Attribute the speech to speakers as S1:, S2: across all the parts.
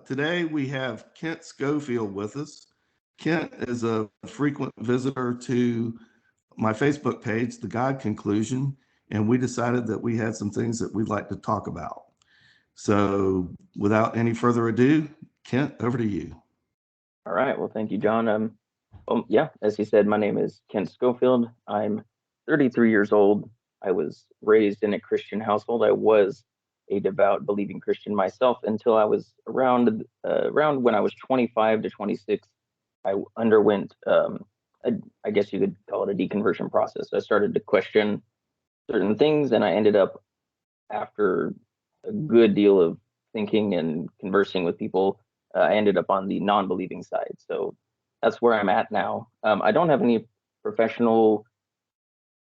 S1: Today we have Kent Schofield with us. Kent is a frequent visitor to my Facebook page, The God Conclusion, and we decided that we had some things that we'd like to talk about. So, without any further ado, Kent, over to you.
S2: All right. Well, thank you, John. Yeah, as he said, my name is Kent Schofield. I'm 33 years old. I was raised in a Christian household. I was a devout, believing Christian myself until I was around when I was 25 to 26. I underwent, I guess you could call it a deconversion process. I started to question certain things, and I ended up, after a good deal of thinking and conversing with people, I ended up on the non-believing side. So that's where I'm at now. I don't have any professional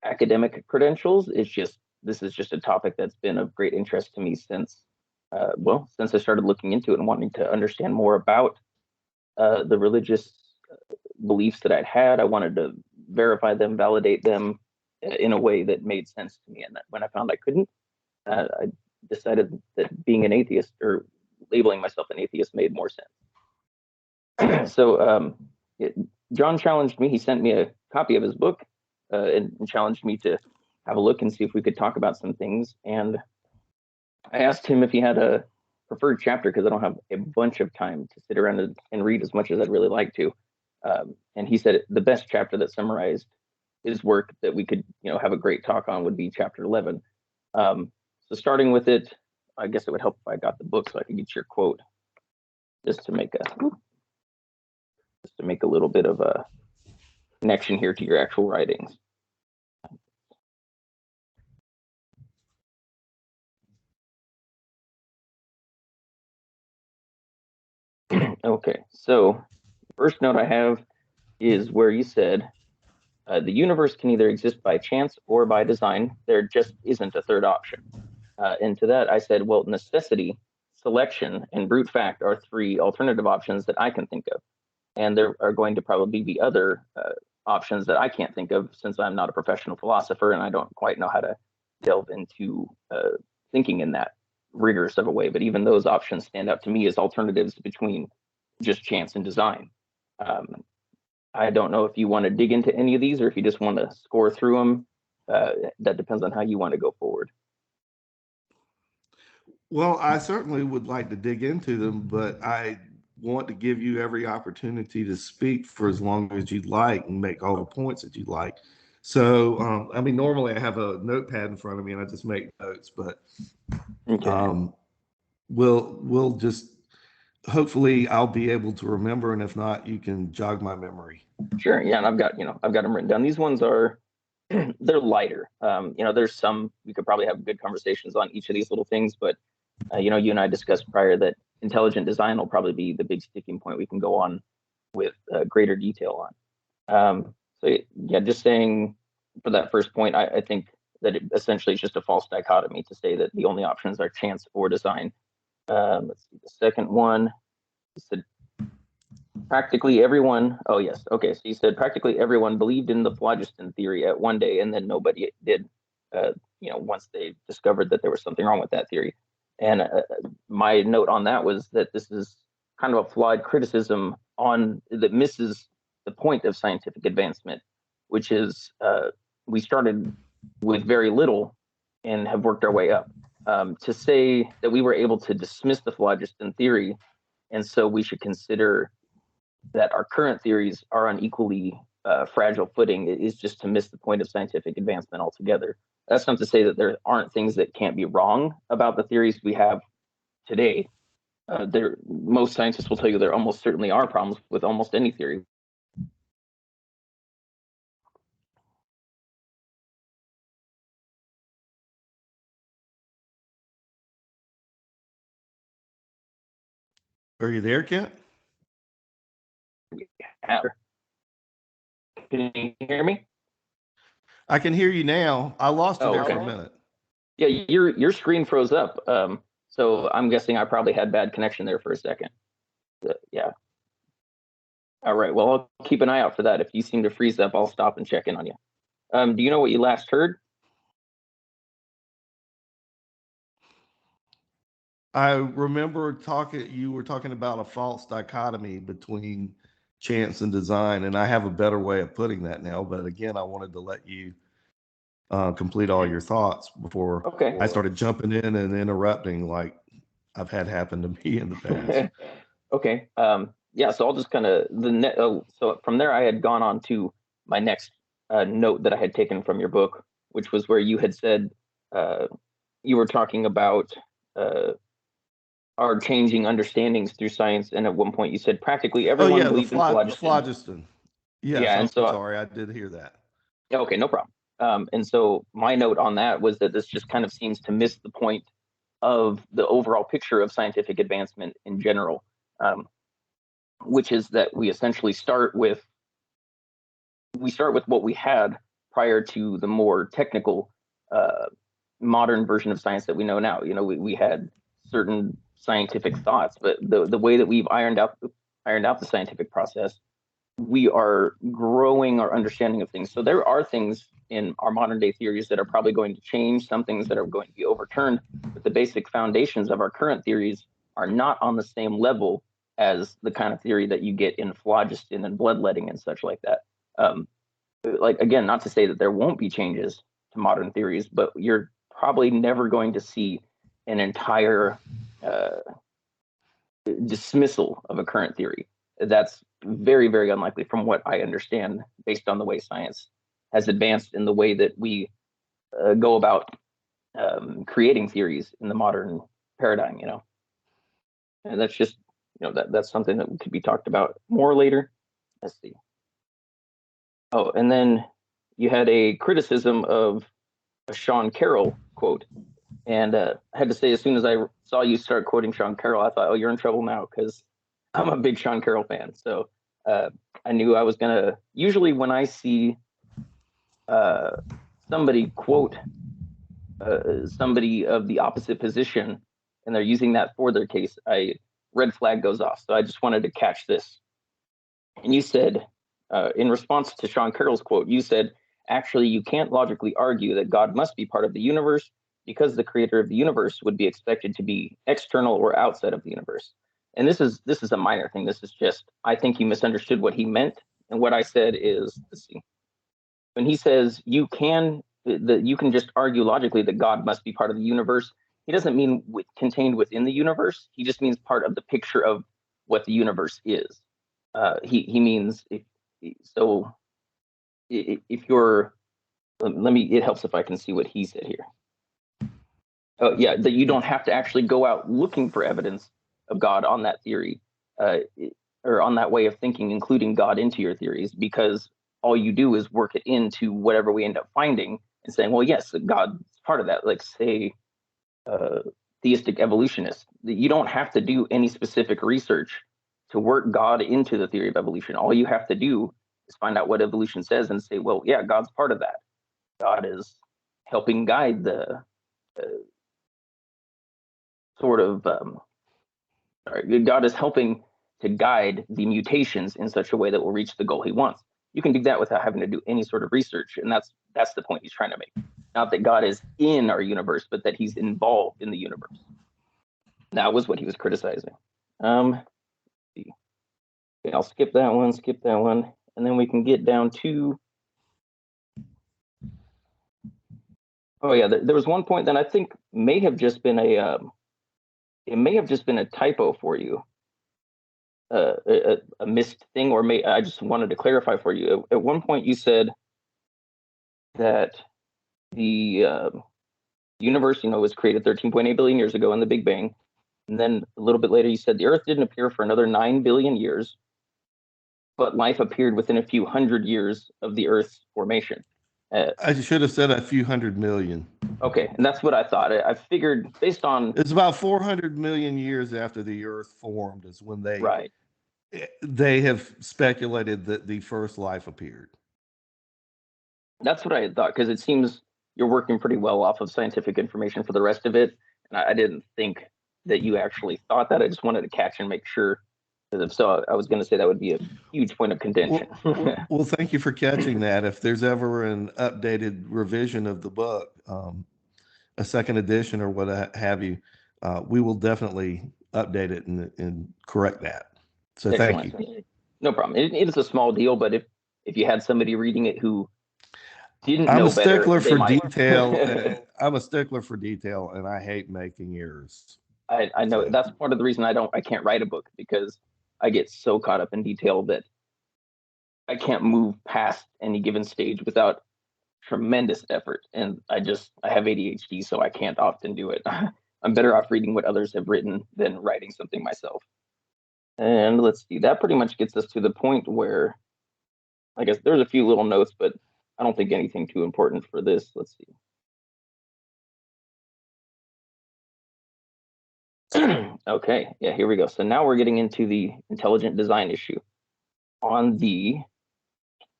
S2: academic credentials. It's just this is just a topic that's been of great interest to me since, since I started looking into it and wanting to understand more about the religious beliefs that I'd had. I wanted to verify them, validate them in a way that made sense to me. And that when I found I couldn't, I decided that being an atheist or labeling myself an atheist made more sense. John challenged me. He sent me a copy of his book and challenged me to have a look and see if we could talk about some things. And I asked him if he had a preferred chapter because I don't have a bunch of time to sit around and read as much as I'd really like to. And he said the best chapter that summarized his work that we could, have a great talk on would be chapter 11. So starting with it, I guess it would help if I got the book so I could get your quote, just to make a little bit of a connection here to your actual writings. Okay, so first note I have is where you said the universe can either exist by chance or by design. There just isn't a third option. And to that I said, well, necessity, selection, and brute fact are three alternative options that I can think of. And there are going to probably be other options that I can't think of since I'm not a professional philosopher and I don't quite know how to delve into thinking in that rigorous of a way. But even those options stand out to me as alternatives between just chance and design. I don't know if you want to dig into any of these or if you just want to score through them. That depends on how you want to go forward.
S1: Well, I certainly would like to dig into them, but I want to give you every opportunity to speak for as long as you'd like and make all the points that you'd like. So, normally I have a notepad in front of me and I just make notes, but
S2: Okay.
S1: We'll just hopefully I'll be able to remember, and if not, you can jog my memory.
S2: Sure. Yeah, and I've got them written down. These ones are they're lighter. There's some we could probably have good conversations on each of these little things, but you and I discussed prior that intelligent design will probably be the big sticking point we can go on with greater detail on. So yeah, just saying for that first point, I think that it essentially is just a false dichotomy to say that the only options are chance or design. Let's see the second one. He said practically everyone. Oh yes, okay. So he said practically everyone believed in the phlogiston theory at one day, and then nobody did. Once they discovered that there was something wrong with that theory. And my note on that was that this is kind of a flawed criticism on that misses the point of scientific advancement, which is we started with very little and have worked our way up. To say that we were able to dismiss the phlogiston theory, and so we should consider that our current theories are on equally fragile footing is just to miss the point of scientific advancement altogether. That's not to say that there aren't things that can't be wrong about the theories we have today. Most scientists will tell you there almost certainly are problems with almost any theory.
S1: Are you there, Kent?
S2: Can you hear me?
S1: I can hear you now. I lost you there
S2: okay.
S1: for a minute.
S2: Yeah, your screen froze up. So I'm guessing I probably had bad connection there for a second. Yeah. All right. Well, I'll keep an eye out for that. If you seem to freeze up, I'll stop and check in on you. Do you know what you last heard?
S1: I remember you were talking about a false dichotomy between chance and design, and I have a better way of putting that now. But again, I wanted to let you complete all your thoughts before
S2: Okay.
S1: I started jumping in and interrupting like I've had happen to me in the past.
S2: Okay. Yeah, so I'll just kind of so from there I had gone on to my next note that I had taken from your book, which was where you had said uh, you were talking about uh, our changing understandings through science, and at one point you said practically
S1: Oh
S2: everyone
S1: yeah,
S2: believed in phlogiston.
S1: phlogiston. Yes,
S2: Yeah, and
S1: I'm
S2: so
S1: sorry, I did hear that.
S2: okay, no problem. And so my note on that was that this just kind of seems to miss the point of the overall picture of scientific advancement in general, um, which is that we essentially start with what we had prior to the more technical uh, modern version of science that we know now. You know, we had certain scientific thoughts, but the way that we've ironed out the scientific process, we are growing our understanding of things. So there are things in our modern day theories that are probably going to change, some things that are going to be overturned, but the basic foundations of our current theories are not on the same level as the kind of theory that you get in phlogiston and bloodletting and such like that. Um, like again, not to say that there won't be changes to modern theories, but you're probably never going to see an entire uh, dismissal of a current theory. That's very, very unlikely from what I understand based on the way science has advanced in the way that we go about creating theories in the modern paradigm, you know. And that's just, that's something that could be talked about more later. Let's see. Oh, and then you had a criticism of a Sean Carroll quote. And I had to say, as soon as I saw you start quoting Sean Carroll, I thought, oh, you're in trouble now because I'm a big Sean Carroll fan. So uh, I knew I was going to. Usually, when I see uh, somebody quote somebody of the opposite position and they're using that for their case, red flag goes off. So I just wanted to catch this. And you said, in response to Sean Carroll's quote, you said, actually, you can't logically argue that God must be part of the universe because the creator of the universe would be expected to be external or outside of the universe. And this is a minor thing. This is just, I think he misunderstood what he meant. And what I said is, let's see, when he says you can just argue logically that God must be part of the universe, he doesn't mean contained within the universe. He just means part of the picture of what the universe is. He means so. If you're, let me. It helps if I can see what he said here. Oh yeah, that you don't have to actually go out looking for evidence of God on that theory, uh, or on that way of thinking, including God into your theories, because all you do is work it into whatever we end up finding and saying, well, yes, God's part of that. Like say, uh, theistic evolutionists, you don't have to do any specific research to work God into the theory of evolution. All you have to do is find out what evolution says and say, well, yeah, God's part of that. God is helping guide the uh, sort of sorry, God is helping to guide the mutations in such a way that will reach the goal he wants. You can do that without having to do any sort of research, and that's the point he's trying to make. Not that God is in our universe, but that he's involved in the universe. That was what he was criticizing. Okay, I'll skip that one, and then we can get down to. Oh yeah, there was one point that I think may have just been it may have just been a typo for you, a missed thing, or I just wanted to clarify for you. At one point, you said that the universe, was created 13.8 billion years ago in the Big Bang, and then a little bit later, you said the Earth didn't appear for another 9 billion years, but life appeared within a few hundred years of the Earth's formation.
S1: I should have said a few hundred million.
S2: Okay, and that's what I thought. I figured based on
S1: It's about 400 million years after the Earth formed is when
S2: right.
S1: they have speculated that the first life appeared.
S2: That's what I had thought because it seems you're working pretty well off of scientific information for the rest of it, and I didn't think that you actually thought that. I just wanted to catch and make sure. Because if so, I was going to say that would be a huge point of contention.
S1: Well, thank you for catching that. If there's ever an updated revision of the book, a second edition or what have you, we will definitely update it and correct that. So thank
S2: Excellent.
S1: you.
S2: No problem. It is a small deal, but if you had somebody reading it who didn't
S1: I'm
S2: know
S1: a
S2: better,
S1: stickler
S2: they
S1: for
S2: might.
S1: detail. I'm a stickler for detail, and I hate making errors.
S2: I know
S1: So
S2: that's part of the reason I can't write a book, because I get so caught up in detail that I can't move past any given stage without tremendous effort. And I have ADHD, so I can't often do it. I'm better off reading what others have written than writing something myself. And let's see, that pretty much gets us to the point where I guess there's a few little notes, but I don't think anything too important for this. Let's see. Okay, yeah, here we go. So now we're getting into the intelligent design issue. On the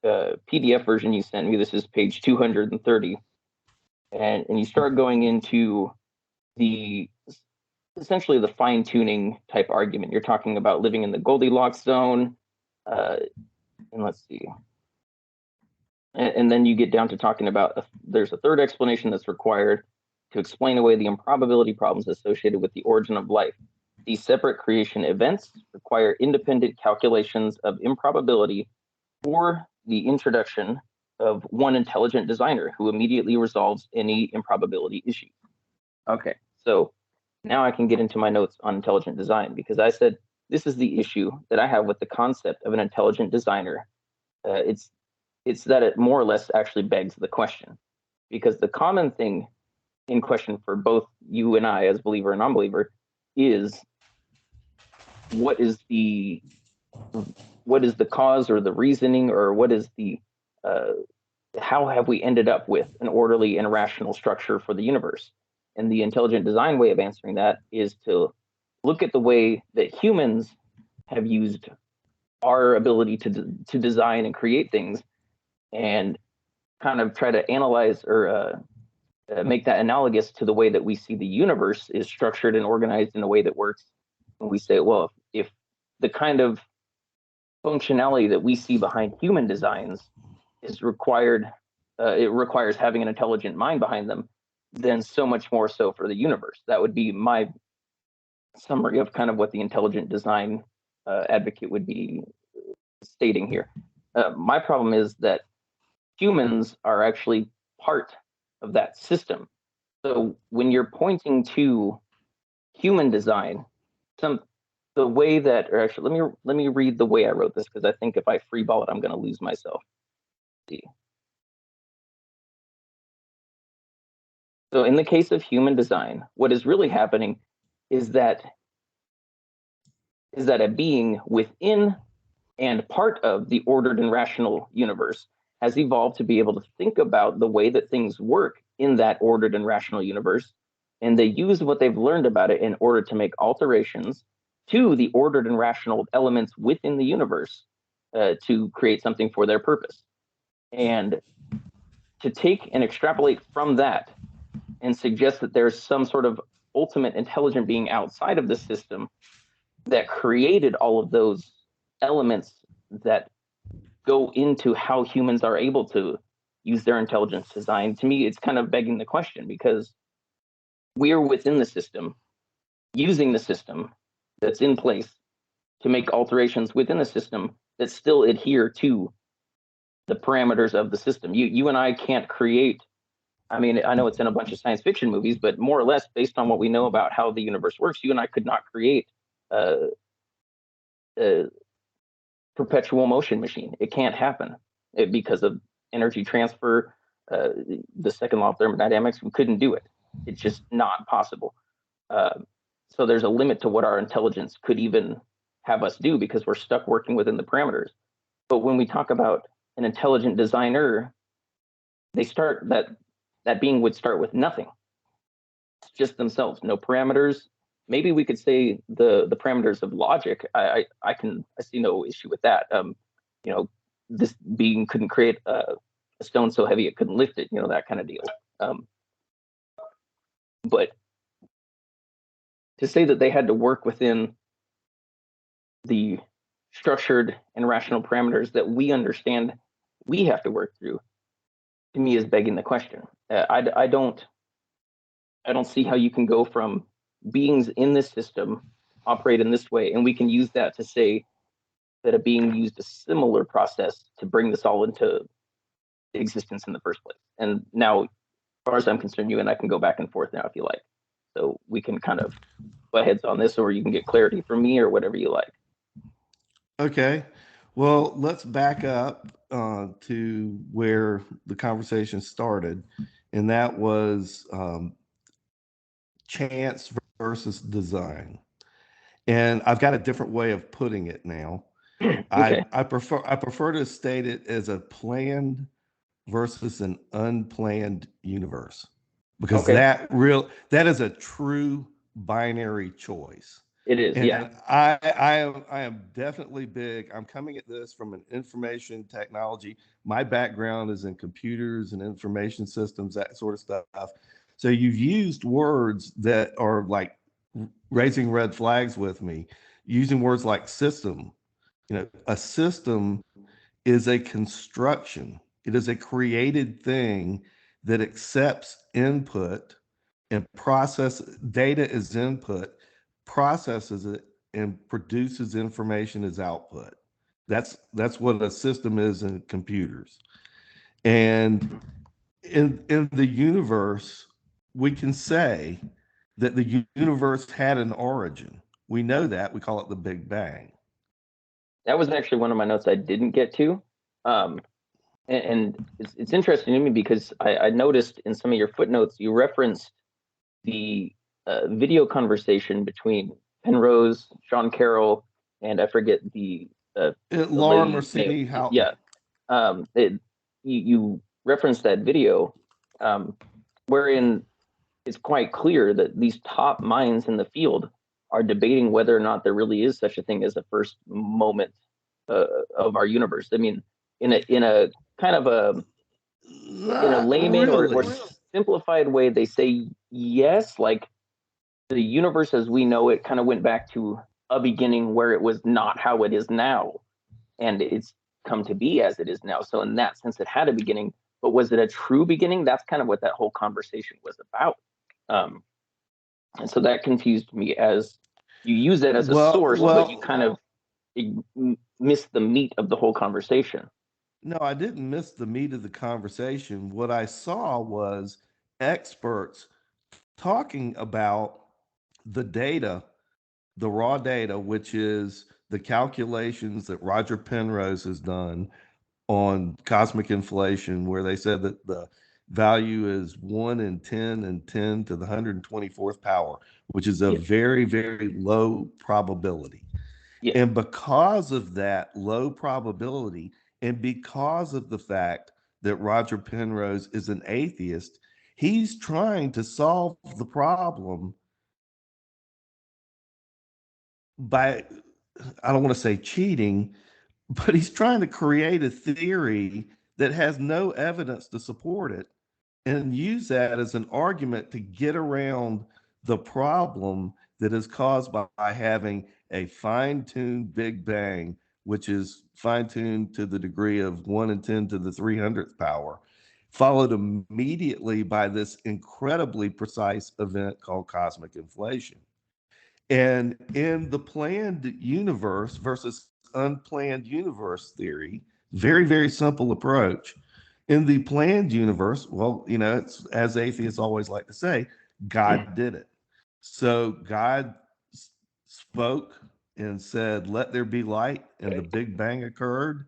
S2: PDF version you sent me, this is page 230, and you start going into the essentially the fine tuning type argument. You're talking about living in the Goldilocks zone, and let's see, and then you get down to talking about there's a third explanation that's required to explain away the improbability problems associated with the origin of life. These separate creation events require independent calculations of improbability or the introduction of one intelligent designer who immediately resolves any improbability issue. Okay, so now I can get into my notes on intelligent design, because I said this is the issue that I have with the concept of an intelligent designer. It's that it more or less actually begs the question, because the common thing in question for both you and I as believer and non-believer is what is the cause or the reasoning, or what is the how have we ended up with an orderly and rational structure for the universe? And the intelligent design way of answering that is to look at the way that humans have used our ability to design and create things, and kind of try to analyze or make that analogous to the way that we see the universe is structured and organized in a way that works. And we say, well, if the kind of functionality that we see behind human designs is required, it requires having an intelligent mind behind them, then so much more so for the universe. That would be my summary of kind of what the intelligent design advocate would be stating here. My problem is that humans are actually part of that system. So when you're pointing to human design, the way that, or actually, let me read the way I wrote this, because I think if I freeball it, I'm going to lose myself. Let's see. So in the case of human design, what is really happening is that a being within and part of the ordered and rational universe has evolved to be able to think about the way that things work in that ordered and rational universe, and they use what they've learned about it in order to make alterations to the ordered and rational elements within the universe to create something for their purpose. And to take and extrapolate from that and suggest that there's some sort of ultimate intelligent being outside of the system that created all of those elements that go into how humans are able to use their intelligence design, to me, it's kind of begging the question, because we are within the system, using the system that's in place to make alterations within the system that still adhere to the parameters of the system. You and I can't create, I mean, I know it's in a bunch of science fiction movies, but more or less based on what we know about how the universe works, you and I could not create a perpetual motion machine. It can't happen because of energy transfer, the second law of thermodynamics. We couldn't do it. It's just not possible. So there's a limit to what our intelligence could even have us do, because we're stuck working within the parameters. But when we talk about an intelligent designer, they start that being would start with nothing. It's just themselves, no parameters. Maybe we could say the parameters of logic. I see no issue with that. You know, this being couldn't create a stone so heavy it couldn't lift it. You know, that kind of deal. But to say that they had to work within the structured and rational parameters that we understand we have to work through, to me, is begging the question. I don't see how you can go from beings in this system operate in this way, and we can use that to say that a being used a similar process to bring this all into existence in the first place. And now, as far as I'm concerned, you and I can go back and forth now if you like. So we can kind of butt heads on this, or you can get clarity from me, or whatever you like.
S1: Okay. Well, let's back up to where the conversation started, and that was chance versus design. And I've got a different way of putting it now.
S2: Okay.
S1: I prefer to state it as a planned versus an unplanned universe, because
S2: Okay.
S1: that is a true binary choice.
S2: It is. Yeah.
S1: And I am definitely big. I'm coming at this from an information technology. My background is in computers and information systems, that sort of stuff. So you've used words that are like raising red flags with me, using words like system. A system is a construction. It is a created thing that accepts input and process data as input, processes it, and produces information as output. That's what a system is in computers. And in the universe, we can say that the universe had an origin. We know that. We call it the Big Bang.
S2: That was actually one of my notes I didn't get to. Um, and it's interesting to me because I noticed in some of your footnotes you referenced the video conversation between Penrose, Sean Carroll, and I forget the
S1: Laura
S2: lady's
S1: Mercini
S2: name.
S1: Houghton.
S2: Yeah, you referenced that video, wherein it's quite clear that these top minds in the field are debating whether or not there really is such a thing as a first moment of our universe. I mean, in a kind of in a
S1: Not
S2: layman or
S1: really.
S2: simplified way, they say yes, like the universe as we know it kind of went back to a beginning where it was not how it is now, and it's come to be as it is now. So in that sense, it had a beginning, but was it a true beginning? That's kind of what that whole conversation was about. Um, and so that confused me as you use that as a source, but you kind of miss the meat of the whole conversation.
S1: No, I didn't miss the meat of the conversation. What I saw was experts talking about the data, the raw data, which is the calculations that Roger Penrose has done on cosmic inflation, where they said that the value is 1 in 10 and 10 to the 124th power, which is a
S2: Yeah.
S1: very, very low probability.
S2: Yeah.
S1: And because of that low probability, and because of the fact that Roger Penrose is an atheist, he's trying to solve the problem by, I don't want to say cheating, but he's trying to create a theory that has no evidence to support it and use that as an argument to get around the problem that is caused by having a fine-tuned Big Bang, which is fine-tuned to the degree of 1 in 10 to the 300th power, followed immediately by this incredibly precise event called cosmic inflation. And in the planned universe versus unplanned universe theory, very, very simple approach. In the planned universe, well, it's as atheists always like to say, God did it. So God spoke and said, "Let there be light," and the Big Bang occurred.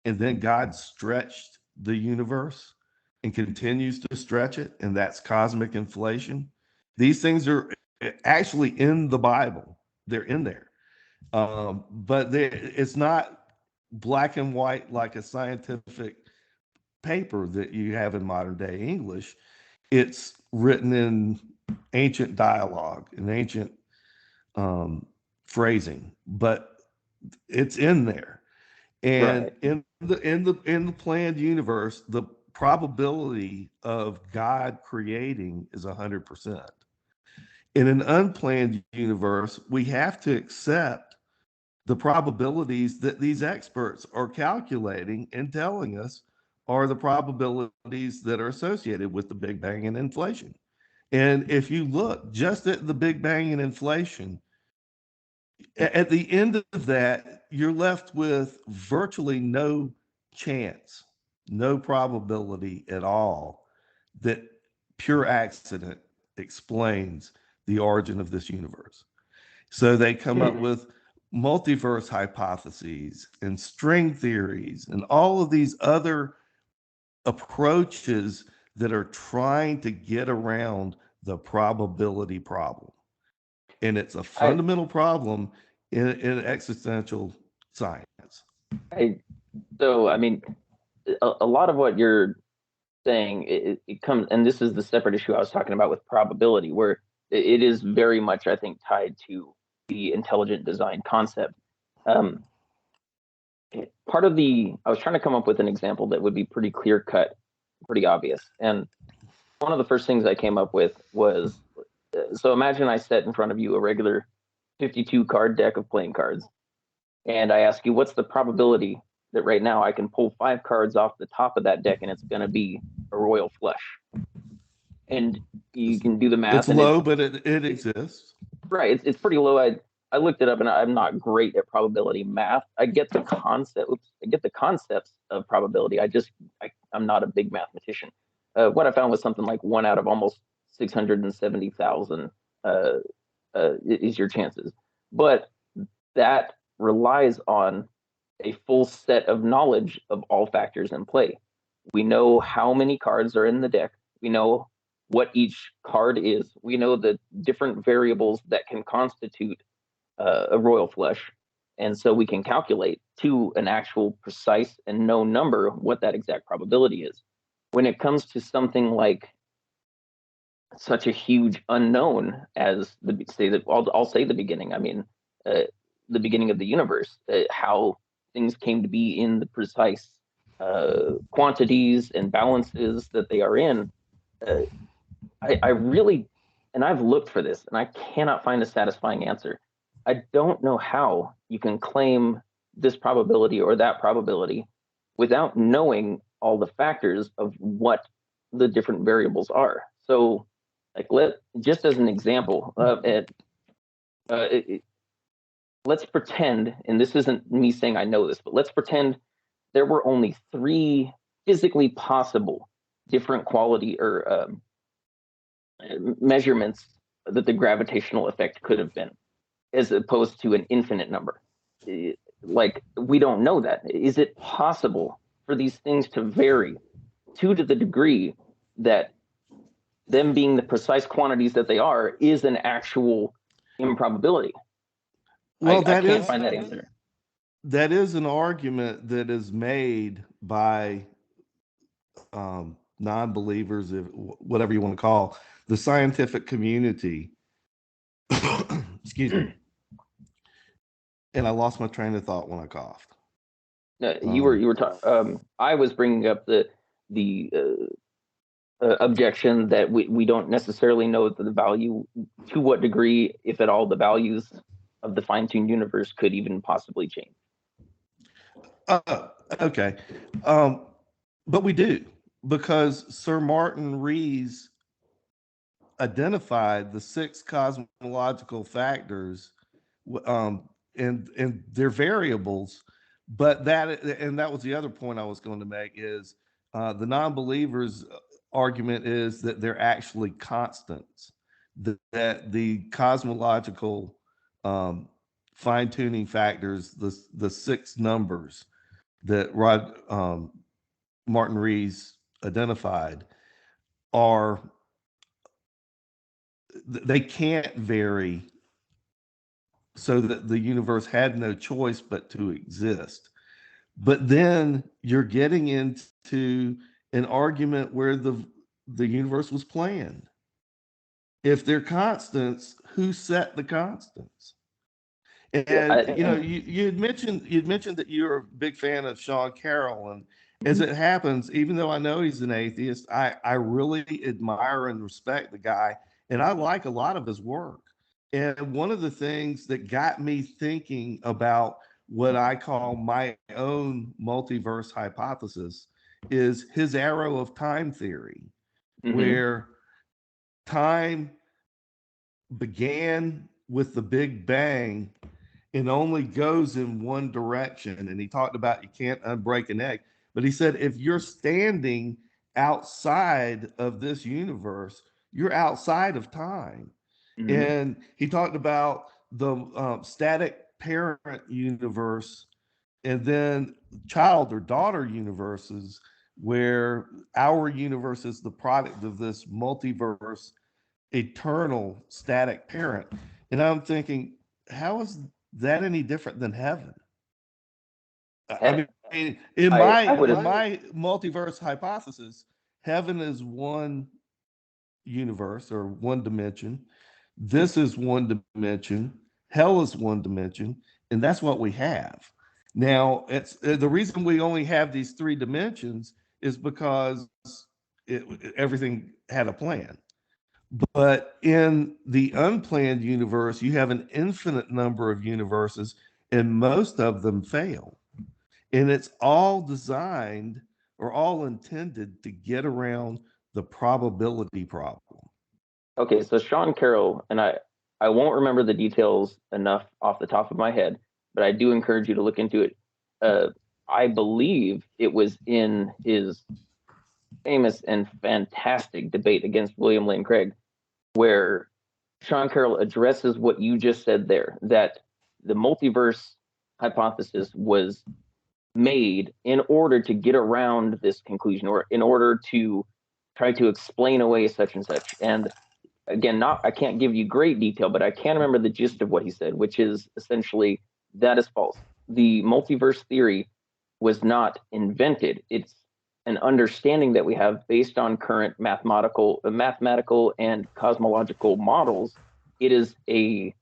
S1: And then God stretched the universe and continues to stretch it, and that's cosmic inflation. These things are actually in the Bible. They're in there. But it's not black and white like a scientific paper that you have in modern day English. It's written in ancient dialogue and ancient phrasing, but it's in there. And
S2: Right.
S1: in the planned universe, the probability of God creating is 100%. In an unplanned universe, we have to accept the probabilities that these experts are calculating and telling us are the probabilities that are associated with the Big Bang and inflation. And if you look just at the Big Bang and inflation, at the end of that, you're left with virtually no chance, no probability at all that pure accident explains the origin of this universe. So they come up with multiverse hypotheses and string theories and all of these other approaches that are trying to get around the probability problem. And it's a
S2: I,
S1: fundamental problem in existential science.
S2: I, so I mean, a lot of what you're saying, it comes, and this is the separate issue I was talking about with probability, where it is very much, I think, tied to the intelligent design concept. Um, Part of I was trying to come up with an example that would be pretty clear cut, pretty obvious. And one of the first things I came up with was, so imagine I set in front of you a regular 52 card deck of playing cards, and I ask you, what's the probability that right now I can pull 5 cards off the top of that deck and it's going to be a royal flush? And you can do the math,
S1: It's
S2: and
S1: low, but it exists.
S2: right. It's pretty low. I looked it up, and I'm not great at probability math. I get the concept. I get the concepts of probability. I'm not a big mathematician. What I found was something like 1 out of almost 670,000 is your chances, but that relies on a full set of knowledge of all factors in play. We know how many cards are in the deck. We know what each card is. We know the different variables that can constitute a royal flush. And so we can calculate to an actual precise and known number what that exact probability is. When it comes to something like such a huge unknown as I'll say the beginning. I mean, the beginning of the universe, how things came to be in the precise quantities and balances that they are in. I really, and I've looked for this, and I cannot find a satisfying answer. I don't know how you can claim this probability or that probability without knowing all the factors of what the different variables are. So, like, just as an example, let's pretend, and this isn't me saying I know this, but let's pretend there were only 3 physically possible different quality or measurements that the gravitational effect could have been, as opposed to an infinite number. Like, we don't know that. Is it possible for these things to vary to the degree that them being the precise quantities that they are is an actual improbability?
S1: Well,
S2: I can't find that answer.
S1: That is an argument that is made by non-believers, whatever you want to call the scientific community. Excuse me. And I lost my train of thought when I coughed.
S2: You were talking. I was bringing up the objection that we don't necessarily know the value, to what degree, if at all, the values of the fine-tuned universe could even possibly change.
S1: Okay. But we do, because Sir Martin Rees identified the 6 cosmological factors and their variables. But that was the other point I was going to make, is the non-believers argument is that they're actually constants, that the cosmological fine-tuning factors, the 6 numbers that Martin Rees identified, they can't vary, so that the universe had no choice but to exist. But then you're getting into an argument where the universe was planned. If they're constants, who set the constants? And you'd mentioned that you're a big fan of Sean Carroll, and as it happens, even though I know he's an atheist, I really admire and respect the guy, and I like a lot of his work. And one of the things that got me thinking about what I call my own multiverse hypothesis is his arrow of time theory, where time began with the Big Bang and only goes in one direction. And he talked about you can't unbreak an egg. But he said if you're standing outside of this universe, you're outside of time.
S2: Mhm.
S1: And he talked about the static parent universe and then child or daughter universes, where our universe is the product of this multiverse eternal static parent. And I'm thinking, how is that any different than heaven? I mean, in my
S2: I would
S1: in
S2: have.
S1: my multiverse hypothesis, heaven is one universe or one dimension. This is one dimension. Hell is one dimension, and that's what we have. Now, it's the reason we only have these three dimensions is because everything had a plan. But in the unplanned universe, you have an infinite number of universes, and most of them fail. And it's all designed or all intended to get around the probability problem.
S2: Okay, so Sean Carroll, and I won't remember the details enough off the top of my head, but I do encourage you to look into it. Uh, I believe it was in his famous and fantastic debate against William Lane Craig, where Sean Carroll addresses what you just said there, that the multiverse hypothesis was made in order to get around this conclusion, or in order to try to explain away such and such. And again, not I can't give you great detail, but I can remember the gist of what he said, which is essentially that is false. The multiverse theory was not invented. It's an understanding that we have based on current mathematical and cosmological models. It is a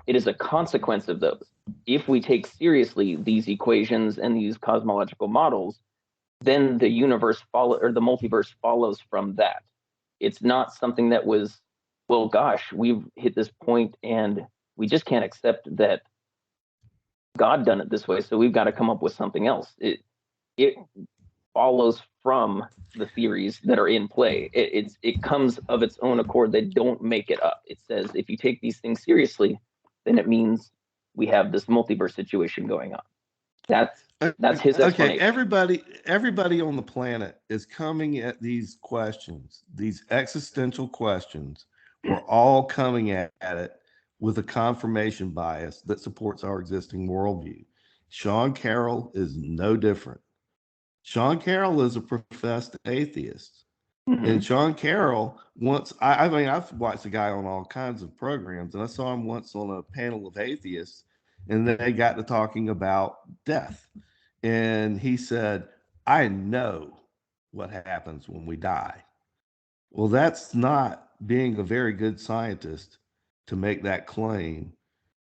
S2: it is a consequence of those. If we take seriously these equations and these cosmological models, then the universe follow or the multiverse follows from that. It's not something that was, well, gosh, we've hit this point and we just can't accept that God done it this way, so we've got to come up with something else. It follows from the theories that are in play. It comes of its own accord. They don't make it up. It says if you take these things seriously, then it means we have this multiverse situation going on. That's that's his
S1: Okay,
S2: explanation.
S1: everybody on the planet is coming at these questions, these existential questions. We're all coming at it with a confirmation bias that supports our existing worldview. Sean Carroll is no different. Sean Carroll is a professed atheist. And
S2: Mm-hmm.
S1: Sean Carroll once, I mean, I've watched the guy on all kinds of programs, and I saw him once on a panel of atheists, and they got to talking about death. And he said, I know what happens when we die. Well, that's not being a very good scientist to make that claim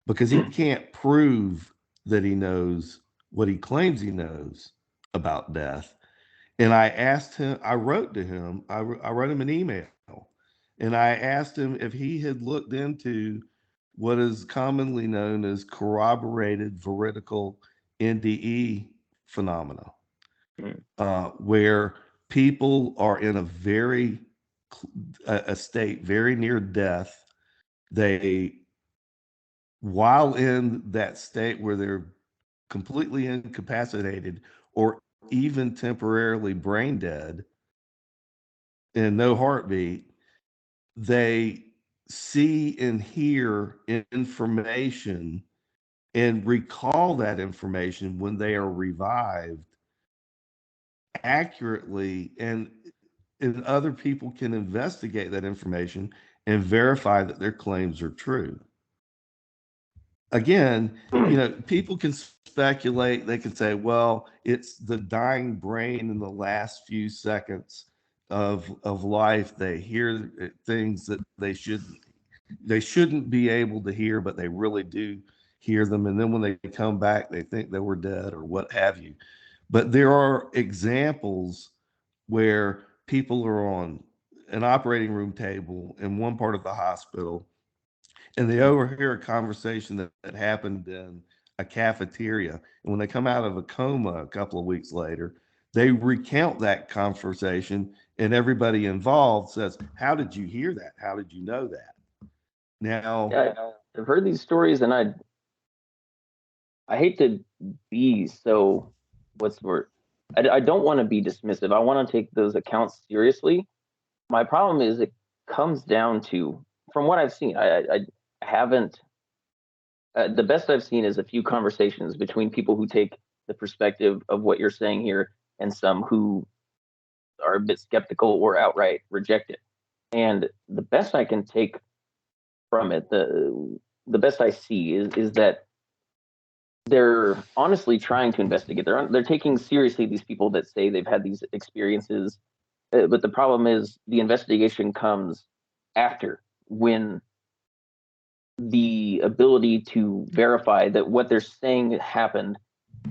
S1: because he can't prove that he knows what he claims he knows about death. And I asked him, I wrote to him, I wrote him an email, and I asked him if he had looked into what is commonly known as corroborated veridical NDE phenomena, where people are in a a state very near death. They, while in that state where they're completely incapacitated or even temporarily brain dead and no heartbeat, they see and hear information and recall that information when they are revived accurately, and other people can investigate that information and verify that their claims are true. Again, people can speculate. They can say, well, it's the dying brain in the last few seconds of life. They hear things that they shouldn't be able to hear, but they really do hear them. And then when they come back, they think they were dead or what have you. But there are examples where people are on an operating room table in one part of the hospital and they overhear a conversation that happened in a cafeteria. And when they come out of a coma a couple of weeks later, they recount that conversation And everybody involved says, how did you hear that? How did you know that? Now,
S2: Yeah, I've heard these stories, and I hate to be so, what's the word? I don't want to be dismissive. I want to take those accounts seriously. My problem is it comes down to, from what I've seen, I haven't, the best I've seen is a few conversations between people who take the perspective of what you're saying here and some who are a bit skeptical or outright reject it. And the best I can take from it, the best I see is that they're honestly trying to investigate. They're taking seriously these people that say they've had these experiences. But the problem is the investigation comes after, when the ability to verify that what they're saying happened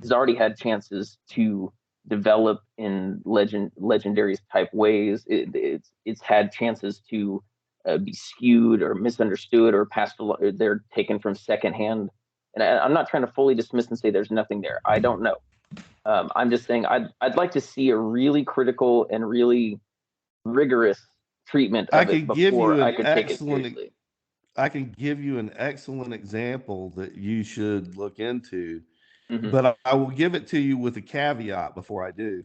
S2: has already had chances to develop in legendary type ways. It's had chances to be skewed or misunderstood or passed along. They're taken from secondhand. And I'm not trying to fully dismiss and say there's nothing there. I don't know. I'm just saying I'd like to see a really critical and really rigorous treatment
S1: I
S2: of it
S1: could give
S2: before
S1: you
S2: I
S1: an
S2: could take it
S1: excellent
S2: seriously.
S1: I can give you an excellent example that you should look into,
S2: Hmm.
S1: but I will give it to you with a caveat before I do.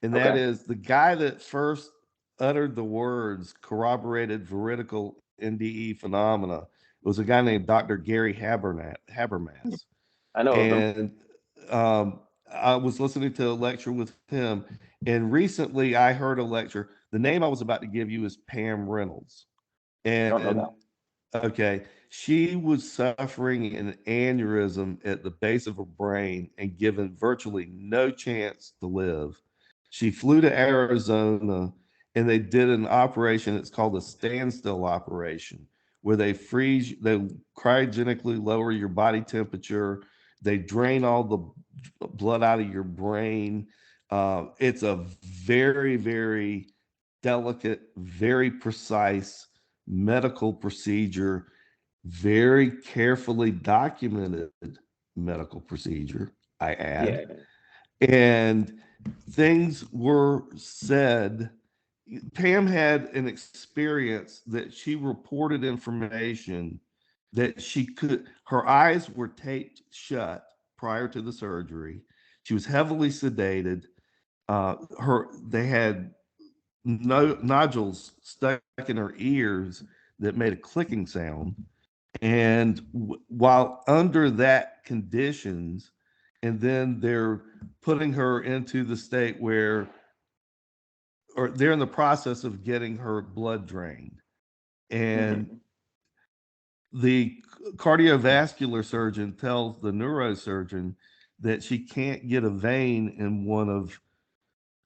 S1: And that
S2: Okay.
S1: is the guy that first uttered the words corroborated veridical NDE phenomena was a guy named Dr. Gary Habermas.
S2: I know of them.
S1: And I was listening to a lecture with him. And recently I heard a lecture. The name I was about to give you is Pam Reynolds.
S2: Don't know
S1: And
S2: that.
S1: okay, she was suffering an aneurysm at the base of her brain and given virtually no chance to live. She flew to Arizona and they did an operation. It's called a standstill operation, where they cryogenically lower your body temperature, they drain all the blood out of your brain. It's a very, very delicate, very precise medical procedure, very carefully documented medical procedure, I add.
S2: Yeah.
S1: And things were said. Pam had an experience that she reported information that her eyes were taped shut prior to the surgery. She was heavily sedated. They had nodules stuck in her ears that made a clicking sound. And while under that conditions, and then they're putting her into the state where, or they're in the process of getting her blood drained.
S2: Hmm.
S1: And the cardiovascular surgeon tells the neurosurgeon that she can't get a vein in one of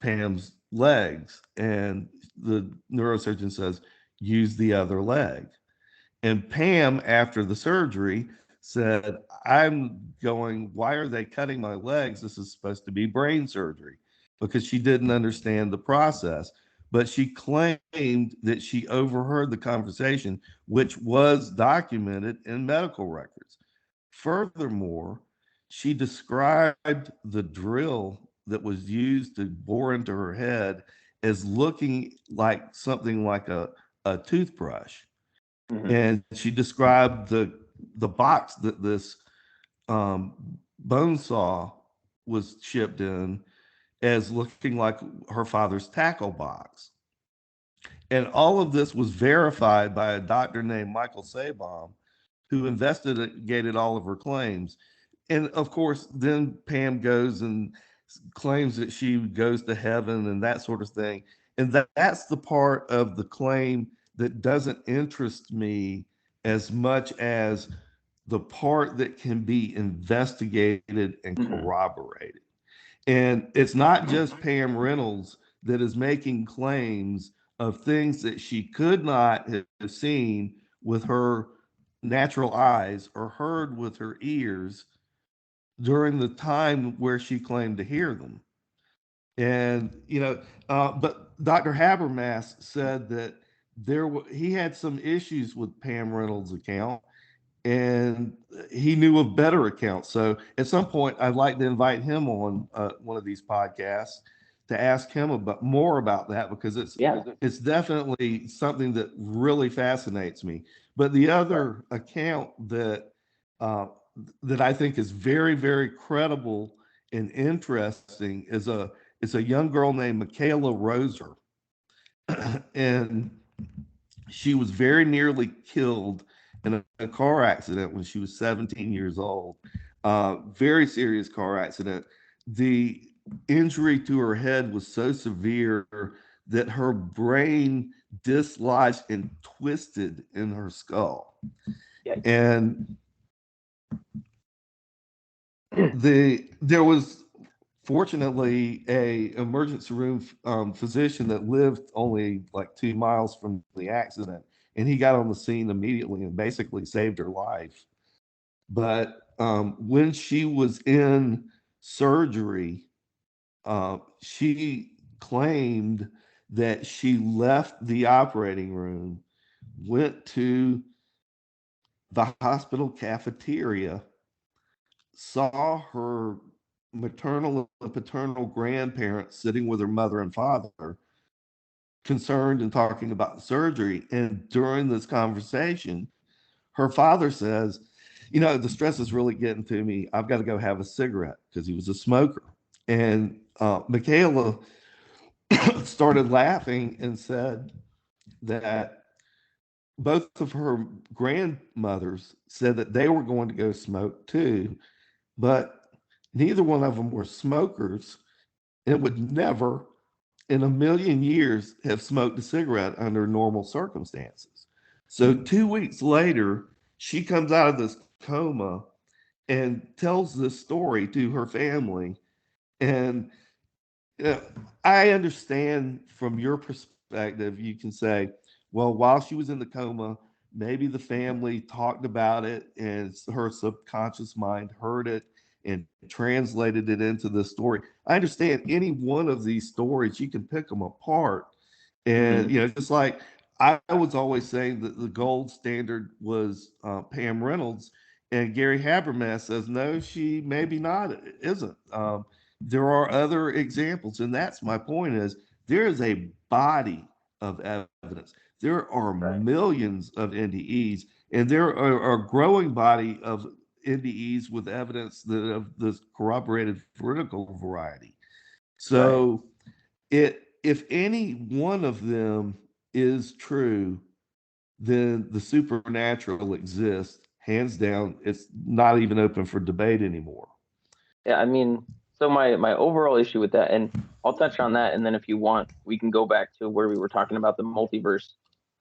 S1: Pam's legs. And the neurosurgeon says, use the other leg. And Pam, after the surgery, said, why are they cutting my legs? This is supposed to be brain surgery, because she didn't understand the process. But she claimed that she overheard the conversation, which was documented in medical records. Furthermore, she described the drill that was used to bore into her head as looking like something like a toothbrush.
S2: Hmm.
S1: And she described the box that this bone saw was shipped in as looking like her father's tackle box. And all of this was verified by a doctor named Michael Sabom, who investigated all of her claims. And of course, then Pam goes and claims that she goes to heaven and that sort of thing. And that's the part of the claim that doesn't interest me as much as the part that can be investigated and
S2: Hmm.
S1: corroborated. And it's not just Pam Reynolds that is making claims of things that she could not have seen with her natural eyes or heard with her ears during the time where she claimed to hear them. And but Dr. Habermas said that he had some issues with Pam Reynolds' account, and he knew of better accounts. So at some point, I'd like to invite him on one of these podcasts to ask him about more about that, because it's definitely something that really fascinates me. But the other account uh, that I think is very, very credible and interesting is a young girl named Michaela Roser, and she was very nearly killed in a car accident when she was 17 years old. Very serious car accident. The injury to her head was so severe that her brain dislodged and twisted in her skull. And there was fortunately a emergency room physician that lived only like 2 miles from the accident, and he got on the scene immediately and basically saved her life. But when she was in surgery, she claimed that she left the operating room, went to the hospital cafeteria, saw her maternal and paternal grandparents sitting with her mother and father, concerned and talking about the surgery. And during this conversation, her father says, the stress is really getting to me. I've got to go have a cigarette, because he was a smoker. And Michaela started laughing and said that both of her grandmothers said that they were going to go smoke too, but neither one of them were smokers and would never in a million years have smoked a cigarette under normal circumstances. So 2 weeks later, she comes out of this coma and tells this story to her family. And uh, I understand from your perspective, you can say, well, while she was in the coma, maybe the family talked about it and her subconscious mind heard it and translated it into the story. I understand any one of these stories, you can pick them apart. And, just like I was always saying that the gold standard was Pam Reynolds, and Gary Habermas says, no, she maybe not, isn't. There are other examples, and that's my point is there is a body of evidence. There are millions of NDEs, and there are a growing body of NDEs with evidence that of this corroborated vertical variety. So if any one of them is true, then the supernatural exists. Hands down, it's not even open for debate anymore.
S2: Yeah, I mean, so my overall issue with that, and I'll touch on that, and then if you want, we can go back to where we were talking about the multiverse.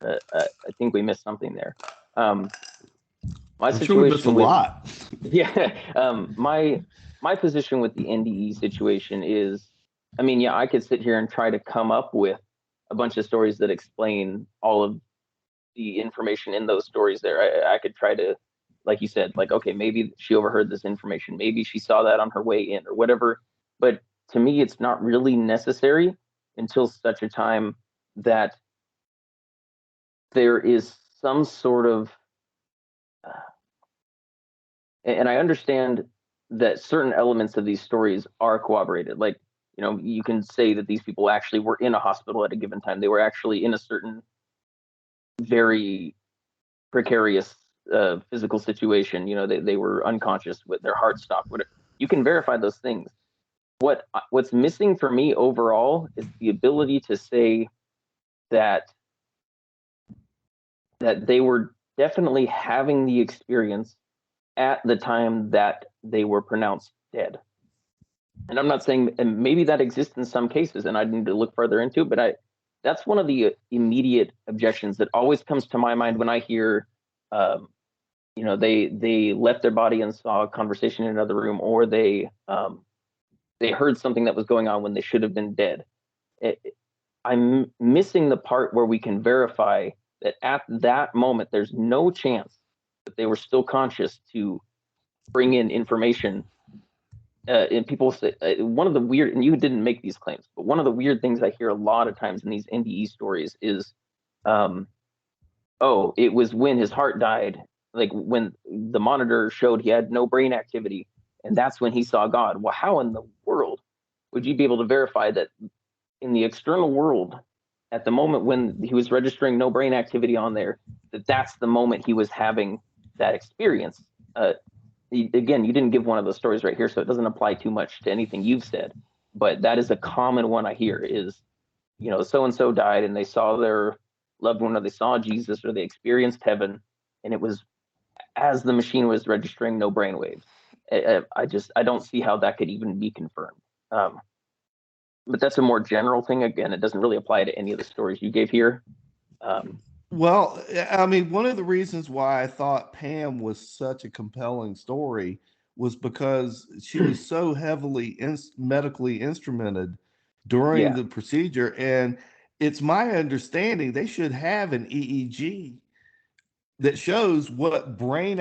S2: I think we missed something there. My
S1: I'm sure we missed a
S2: situation with
S1: lot.
S2: yeah, my position with the NDE situation is, I mean, yeah, I could sit here and try to come up with a bunch of stories that explain all of the information in those stories there. I could try to, like you said, like, okay, maybe she overheard this information. Maybe she saw that on her way in or whatever. But to me, it's not really necessary until such a time that there is some sort of, and I understand that certain elements of these stories are corroborated. Like, you can say that these people actually were in a hospital at a given time. They were actually in a certain very precarious physical situation. They were unconscious with their heart stopped. Whatever. You can verify those things. What's missing for me overall is the ability to say that they were definitely having the experience at the time that they were pronounced dead. And I'm not saying, and maybe that exists in some cases, and I need to look further into it, but that's one of the immediate objections that always comes to my mind when I hear they left their body and saw a conversation in another room, or they heard something that was going on when they should have been dead. I'm missing the part where we can verify that at that moment there's no chance that they were still conscious to bring in information. And people say one of the weird, and you didn't make these claims, but one of the weird things I hear a lot of times in these NDE stories is, oh, it was when his heart died, like when the monitor showed he had no brain activity, and that's when he saw God. Well, how in the world would you be able to verify that in the external world, at the moment when he was registering no brain activity on there, that's the moment he was having that experience. Again, you didn't give one of those stories right here, so it doesn't apply too much to anything you've said. But that is a common one I hear is, so and so died and they saw their loved one, or they saw Jesus, or they experienced heaven, and it was as the machine was registering no brain waves. I don't see how that could even be confirmed. Um, but that's a more general thing. Again, it doesn't really apply to any of the stories you gave here. Um,
S1: Well, I mean, one of the reasons why I thought Pam was such a compelling story was because she was so heavily medically instrumented during
S2: yeah,
S1: the procedure. And it's my understanding they should have an EEG that shows what brain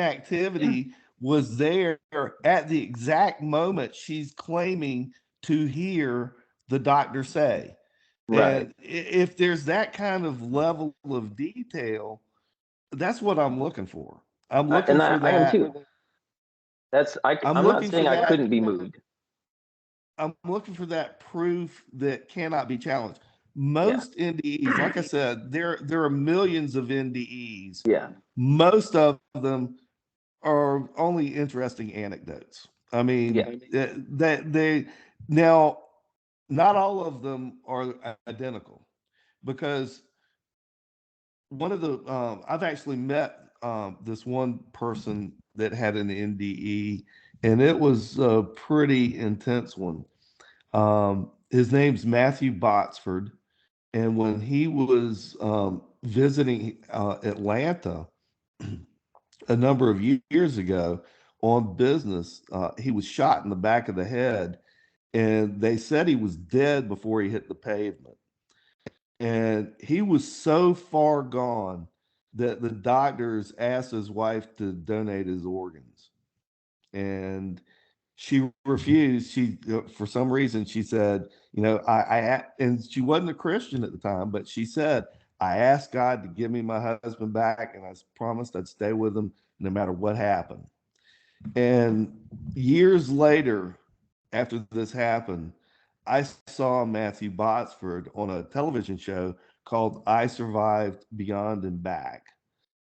S2: yeah,
S1: activity was there at the exact moment she's claiming to hear the doctor say.
S2: right.
S1: And if there's that kind of level of detail, that's what I'm looking for. I'm looking
S2: And
S1: for
S2: I am
S1: that.
S2: too. That's
S1: I'm
S2: I'm not
S1: looking for
S2: saying I
S1: that.
S2: couldn't be moved.
S1: I'm looking for that proof that cannot be challenged.
S2: Yeah,
S1: Most NDEs, like I said, there are millions of NDEs.
S2: yeah,
S1: Most of them are only interesting anecdotes. I
S2: yeah,
S1: mean, that they now not all of them are identical because one of the I've actually met this one person that had an NDE, and it was a pretty intense one. His name's Matthew Botsford, and when he was visiting Atlanta a number of years ago on business, he was shot in the back of the head, and they said he was dead before he hit the pavement. And he was so far gone that the doctors asked his wife to donate his organs. And she refused. She, for some reason, she said, and she wasn't a Christian at the time, but she said, I asked God to give me my husband back, and I promised I'd stay with him no matter what happened. And years later, after this happened, I saw Matthew Botsford on a television show called I Survived Beyond and Back.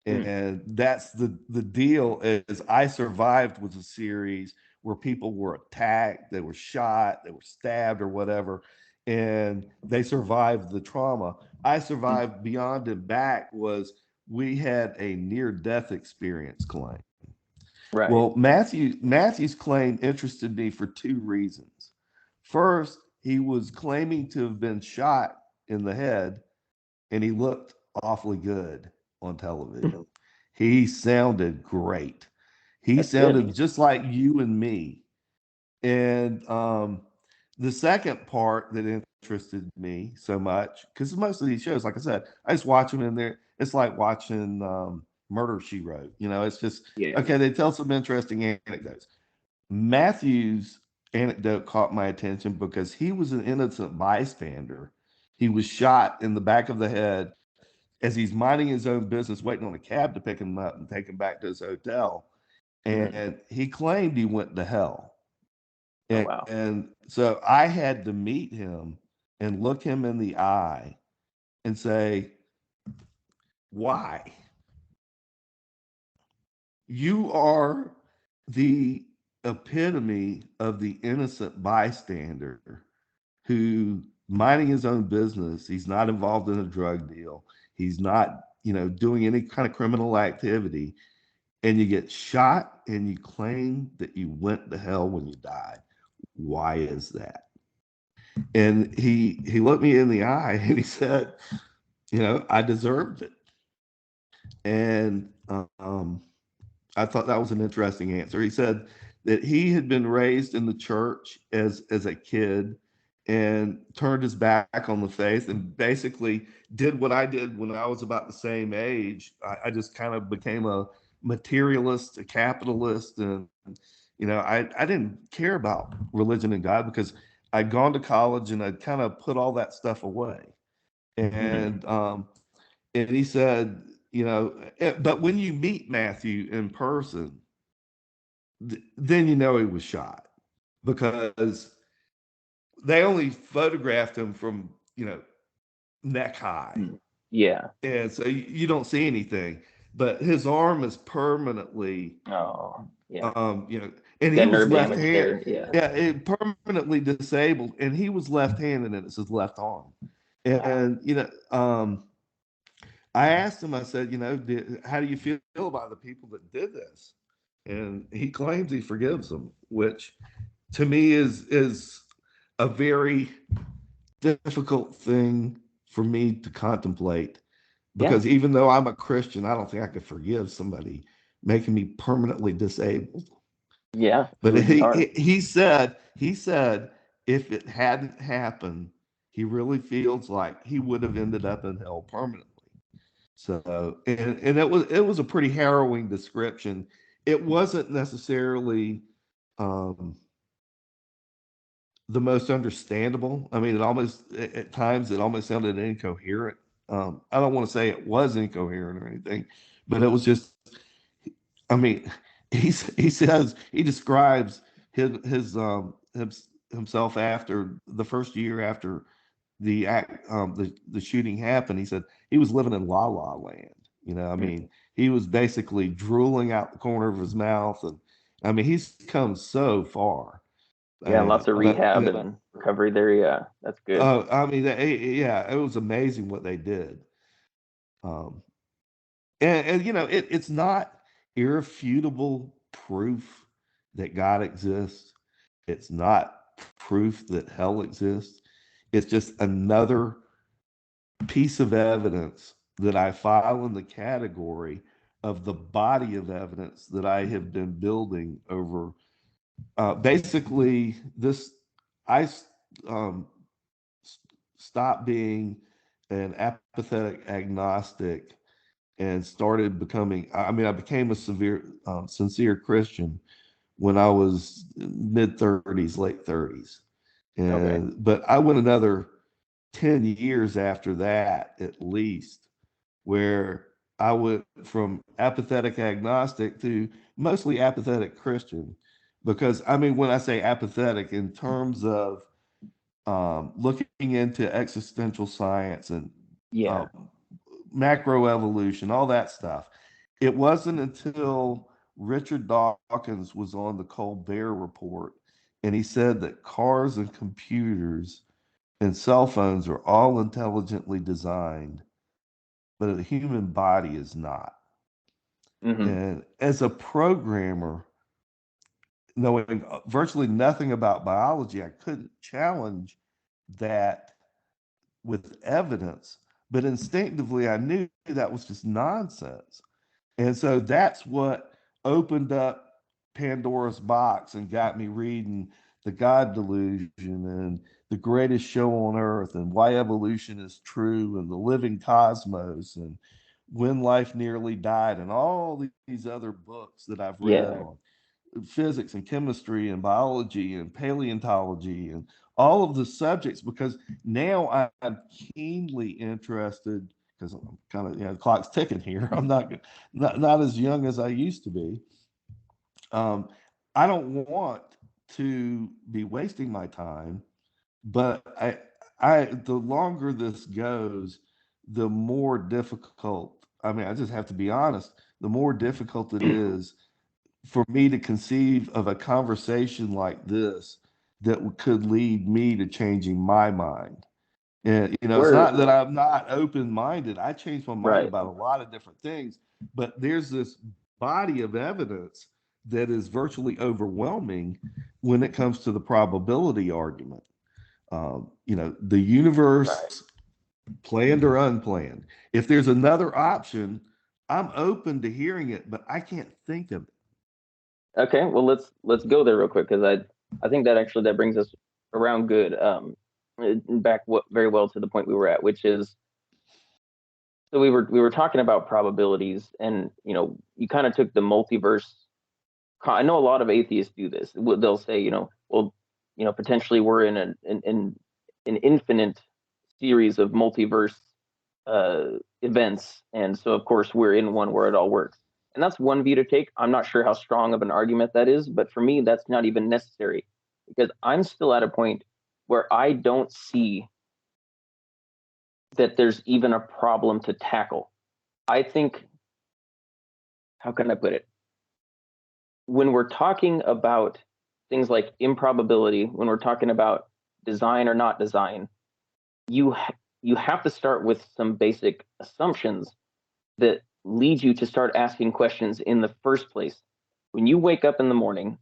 S2: mm,
S1: And that's the deal is I Survived was a series where people were attacked, they were shot, they were stabbed or whatever, and they survived the trauma. I
S2: mm,
S1: Survived Beyond and Back was we had a near death experience claim.
S2: right.
S1: Well, Matthew's claim interested me for two reasons. First, he was claiming to have been shot in the head, and he looked awfully good on television. He sounded great. He
S2: That's good.
S1: sounded just like you and me. And the second part that interested me so much, because most of these shows, like I said, I just watch them in there. It's like watching Murder She Wrote. It's just
S2: Yeah.
S1: okay. They tell some interesting anecdotes. Matthew's anecdote caught my attention because he was an innocent bystander. He was shot in the back of the head as he's minding his own business, waiting on a cab to pick him up and take him back to his hotel.
S2: Mm.
S1: And he claimed he went to hell.
S2: Oh
S1: And,
S2: wow.
S1: and so I had to meet him and look him in the eye and say, why? You are the epitome of the innocent bystander who minding his own business. He's not involved in a drug deal. He's not, doing any kind of criminal activity. And you get shot and you claim that you went to hell when you died. Why is that? And he looked me in the eye and he said, I deserved it. And I thought that was an interesting answer. He said that he had been raised in the church as a kid and turned his back on the faith and basically did what I did when I was about the same age. I just kind of became a materialist, a capitalist, and I didn't care about religion and God because I'd gone to college and I'd kind of put all that stuff away.
S2: Hmm.
S1: And he said, but when you meet Matthew in person, then he was shot because they only photographed him from you know, neck high.
S2: Yeah.
S1: And so you don't see anything, but his arm is permanently,
S2: Oh, yeah.
S1: you know, and he
S2: Got
S1: was
S2: nerve
S1: left
S2: damage
S1: hand,
S2: there. Yeah.
S1: yeah, permanently disabled, and he was left-handed, and it's his left arm.
S2: Wow.
S1: And I asked him, I said, how do you feel about the people that did this? And he claims he forgives them, which to me is a very difficult thing for me to contemplate,
S2: Yeah.
S1: because even though I'm a Christian, I don't think I could forgive somebody making me permanently disabled.
S2: Yeah. It
S1: But
S2: would be hard.
S1: he said if it hadn't happened, he really feels like he would have ended up in hell permanently. So, and it was a pretty harrowing description. It wasn't necessarily um, the most understandable. I mean, at times it almost sounded incoherent. I don't want to say it was incoherent or anything, but it was just. I mean, he describes himself after the first year after the shooting happened. He said he was living in la la land. I mean, he was basically drooling out the corner of his mouth, and I mean, he's come so far.
S2: Yeah. Lots of
S1: But
S2: rehab and recovery there. Yeah. That's good.
S1: I mean, yeah, it was amazing what they did. Um, and it's not irrefutable proof that God exists. It's not proof that hell exists. It's just another piece of evidence that I file in the category of the body of evidence that I have been building over. Basically, this I um, stopped being an apathetic agnostic and started becoming. I mean, I became a sincere Christian when I was mid 30s, late 30s,
S2: Okay.
S1: and but I went another 10 years after that, at least, where I went from apathetic agnostic to mostly apathetic Christian. Because, I mean, when I say apathetic, in terms of looking into existential science and uh,
S2: Yeah.
S1: macroevolution, all that stuff, it wasn't until Richard Dawkins was on the Colbert Report and he said that cars and computers and cell phones are all intelligently designed, but a human body is not.
S2: Hmm.
S1: And as a programmer, knowing virtually nothing about biology, I couldn't challenge that with evidence, but instinctively I knew that was just nonsense. And so that's what opened up Pandora's box and got me reading The God Delusion and The Greatest Show on Earth and Why Evolution is True and The Living Cosmos and When Life Nearly Died and all these other books that I've read
S2: Yeah.
S1: on physics and chemistry and biology and paleontology and all of the subjects, because now I'm keenly interested, because I'm kind of, the clock's ticking here. I'm not as young as I used to be. um, I don't want to be wasting my time, but the longer this goes, the more difficult. I mean, I just have to be honest. The more difficult it is for me to conceive of a conversation like this that could lead me to changing my mind. And it's
S2: We're
S1: not that I'm not open minded. I change my mind
S2: right.
S1: about a lot of different things, but there's this body of evidence that is virtually overwhelming when it comes to the probability argument. The universe,
S2: Right.
S1: planned or unplanned. If there's another option, I'm open to hearing it, but I can't think of it.
S2: Okay. Well, let's go there real quick because I think that actually that brings us around good. Back very well to the point we were at, which is so we were talking about probabilities, and you kind of took the multiverse. I know a lot of atheists do this. They'll say, well, potentially we're in an infinite series of multiverse events, and so of course we're in one where it all works. And that's one view to take. I'm not sure how strong of an argument that is, but for me, that's not even necessary because I'm still at a point where I don't see that there's even a problem to tackle. I think, how can I put it? When we're talking about things like improbability, when we're talking about design or not design, you have to start with some basic assumptions that lead you to start asking questions in the first place. When you wake up in the morning,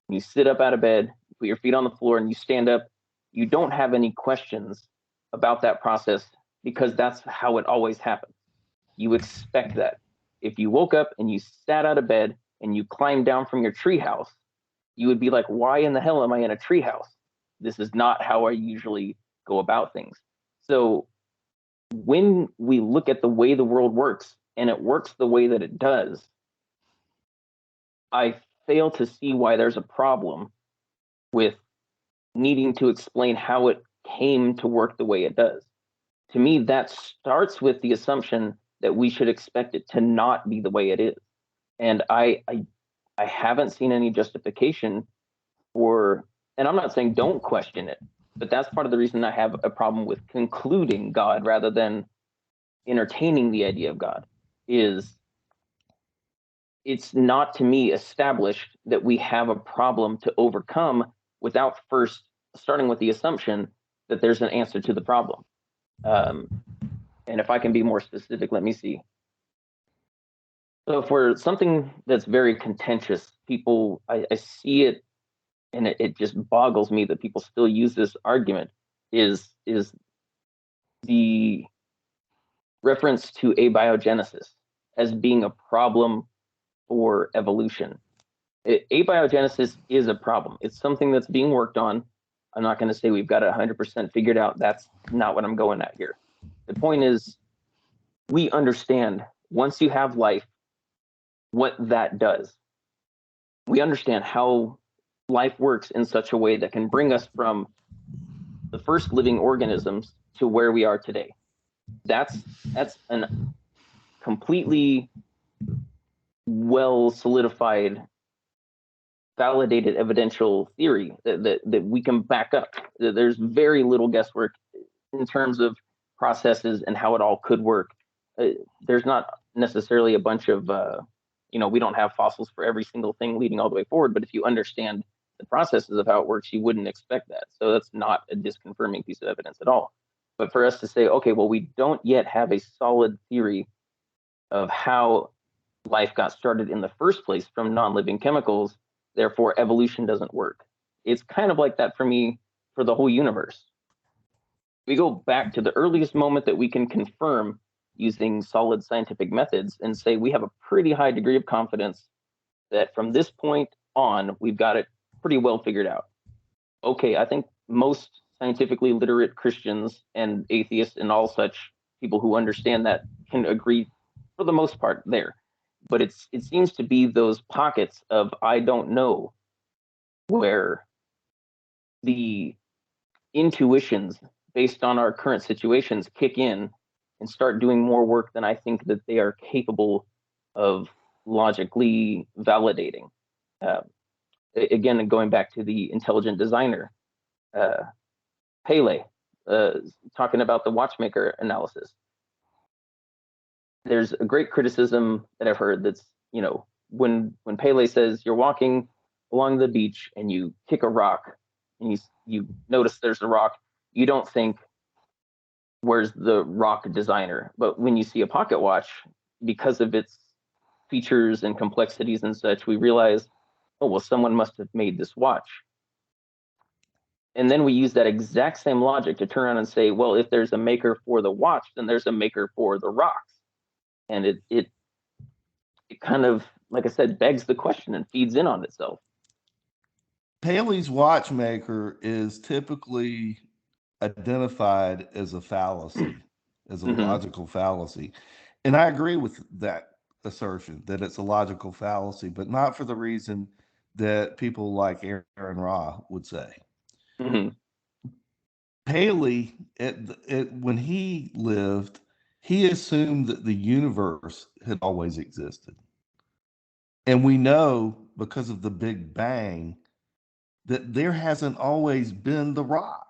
S2: you sit up out of bed, you put your feet on the floor, and you stand up, you don't have any questions about that process because that's how it always happens. You expect that. If you woke up and you sat out of bed and you climbed down from your treehouse, you would be like, why in the hell am I in a treehouse? This is not how I usually go about things. So when we look at the way the world works and it works the way that it does, I fail to see why there's a problem with needing to explain how it came to work the way it does. To me, that starts with the assumption that we should expect it to not be the way it is. And I haven't seen any justification for, and I'm not saying don't question it, but that's part of the reason I have a problem with concluding God rather than entertaining the idea of God, is it's not to me established that we have a problem to overcome without first starting with the assumption that there's an answer to the problem. And if I can be more specific, let me see. So for something that's very contentious, people, I see it, and it just boggles me that people still use this argument, is the reference to abiogenesis as being a problem for evolution. Abiogenesis is a problem. It's something that's being worked on. I'm not going to say we've got it 100% figured out. That's not what I'm going at here. The point is, we understand once you have life, what that does. We understand how life works in such a way that can bring us from the first living organisms to where we are today. That's a completely well solidified, validated evidential theory that we can back up. There's very little guesswork in terms of processes and how it all could work. There's not necessarily a bunch of we don't have fossils for every single thing leading all the way forward, but if you understand the processes of how it works, you wouldn't expect that. So that's not a disconfirming piece of evidence at all. But for us to say, okay, well, we don't yet have a solid theory of how life got started in the first place from non-living chemicals, therefore evolution doesn't work. It's kind of like that for me for the whole universe. We go back to the earliest moment that we can confirm using solid scientific methods and say we have a pretty high degree of confidence that from this point on, we've got it pretty well figured out. Okay, I think most scientifically literate Christians and atheists and all such people who understand that can agree for the most part there. But it seems to be those pockets of I don't know where the intuitions based on our current situations kick in and start doing more work than I think that they are capable of logically validating. Again, going back to the intelligent designer, Pele, talking about the watchmaker analysis. There's a great criticism that I've heard that's, when Pele says you're walking along the beach and you kick a rock and you notice there's a rock, you don't think, where's the rock designer? But when you see a pocket watch, because of its features and complexities and such, we realize, oh, well, someone must have made this watch. And then we use that exact same logic to turn around and say, well, if there's a maker for the watch, then there's a maker for the rocks. And it kind of, like I said, begs the question and feeds in on itself.
S1: Paley's watchmaker is typically identified as a fallacy, as a logical fallacy. And I agree with that assertion that it's a logical fallacy, but not for the reason that people like Aaron Ra would say. Paley, when he lived, he assumed that the universe had always existed. And we know because of the Big Bang that there hasn't always been the rock.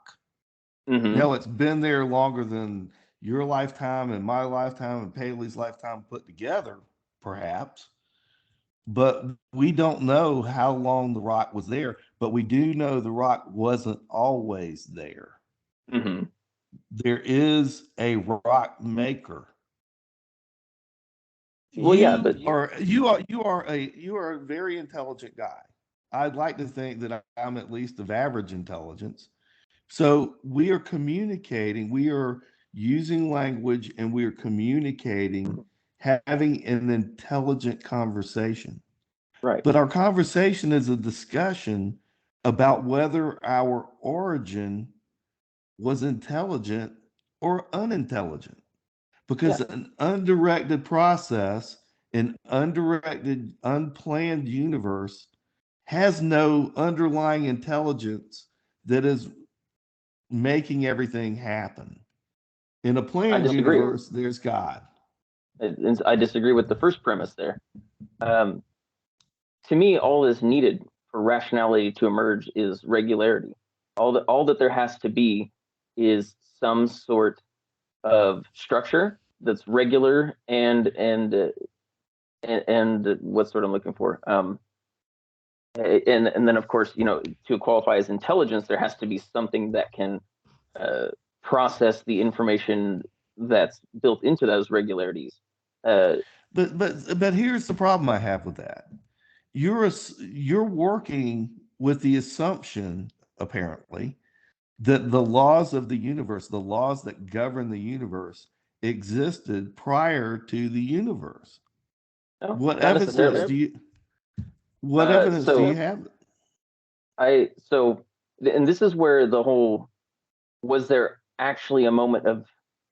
S1: It's been there longer than your lifetime and my lifetime and Paley's lifetime put together, perhaps. But we don't know how long the rock was there, but we do know the rock wasn't always there.
S2: Mm-hmm.
S1: There is a rock maker.
S2: Well, yeah, but
S1: You are a very intelligent guy. I'd like to think that I'm at least of average intelligence. So we are communicating, we are using language, and we are communicating, having an intelligent conversation.
S2: right.
S1: But our conversation is a discussion about whether our origin was intelligent or unintelligent.
S2: Yeah,
S1: Because an undirected process, an undirected, unplanned universe has no underlying intelligence that is making everything happen. In a
S2: I
S1: planned
S2: disagree.
S1: universe, there's God.
S2: I disagree with the first premise there. Um, to me, all is needed for rationality to emerge is regularity. All that there has to be is some sort of structure that's regular and what's what I'm looking for. And then of course, to qualify as intelligence, there has to be something that can uh, process the information that's built into those regularities. Uh,
S1: But here's the problem I have with that. You're working with the assumption, apparently, that the laws of the universe, the laws that govern the universe, existed prior to the universe.
S2: no,
S1: What
S2: not
S1: evidence
S2: necessarily.
S1: do you what
S2: Uh,
S1: evidence do you
S2: so
S1: have?
S2: I so and this is where the whole was there actually a moment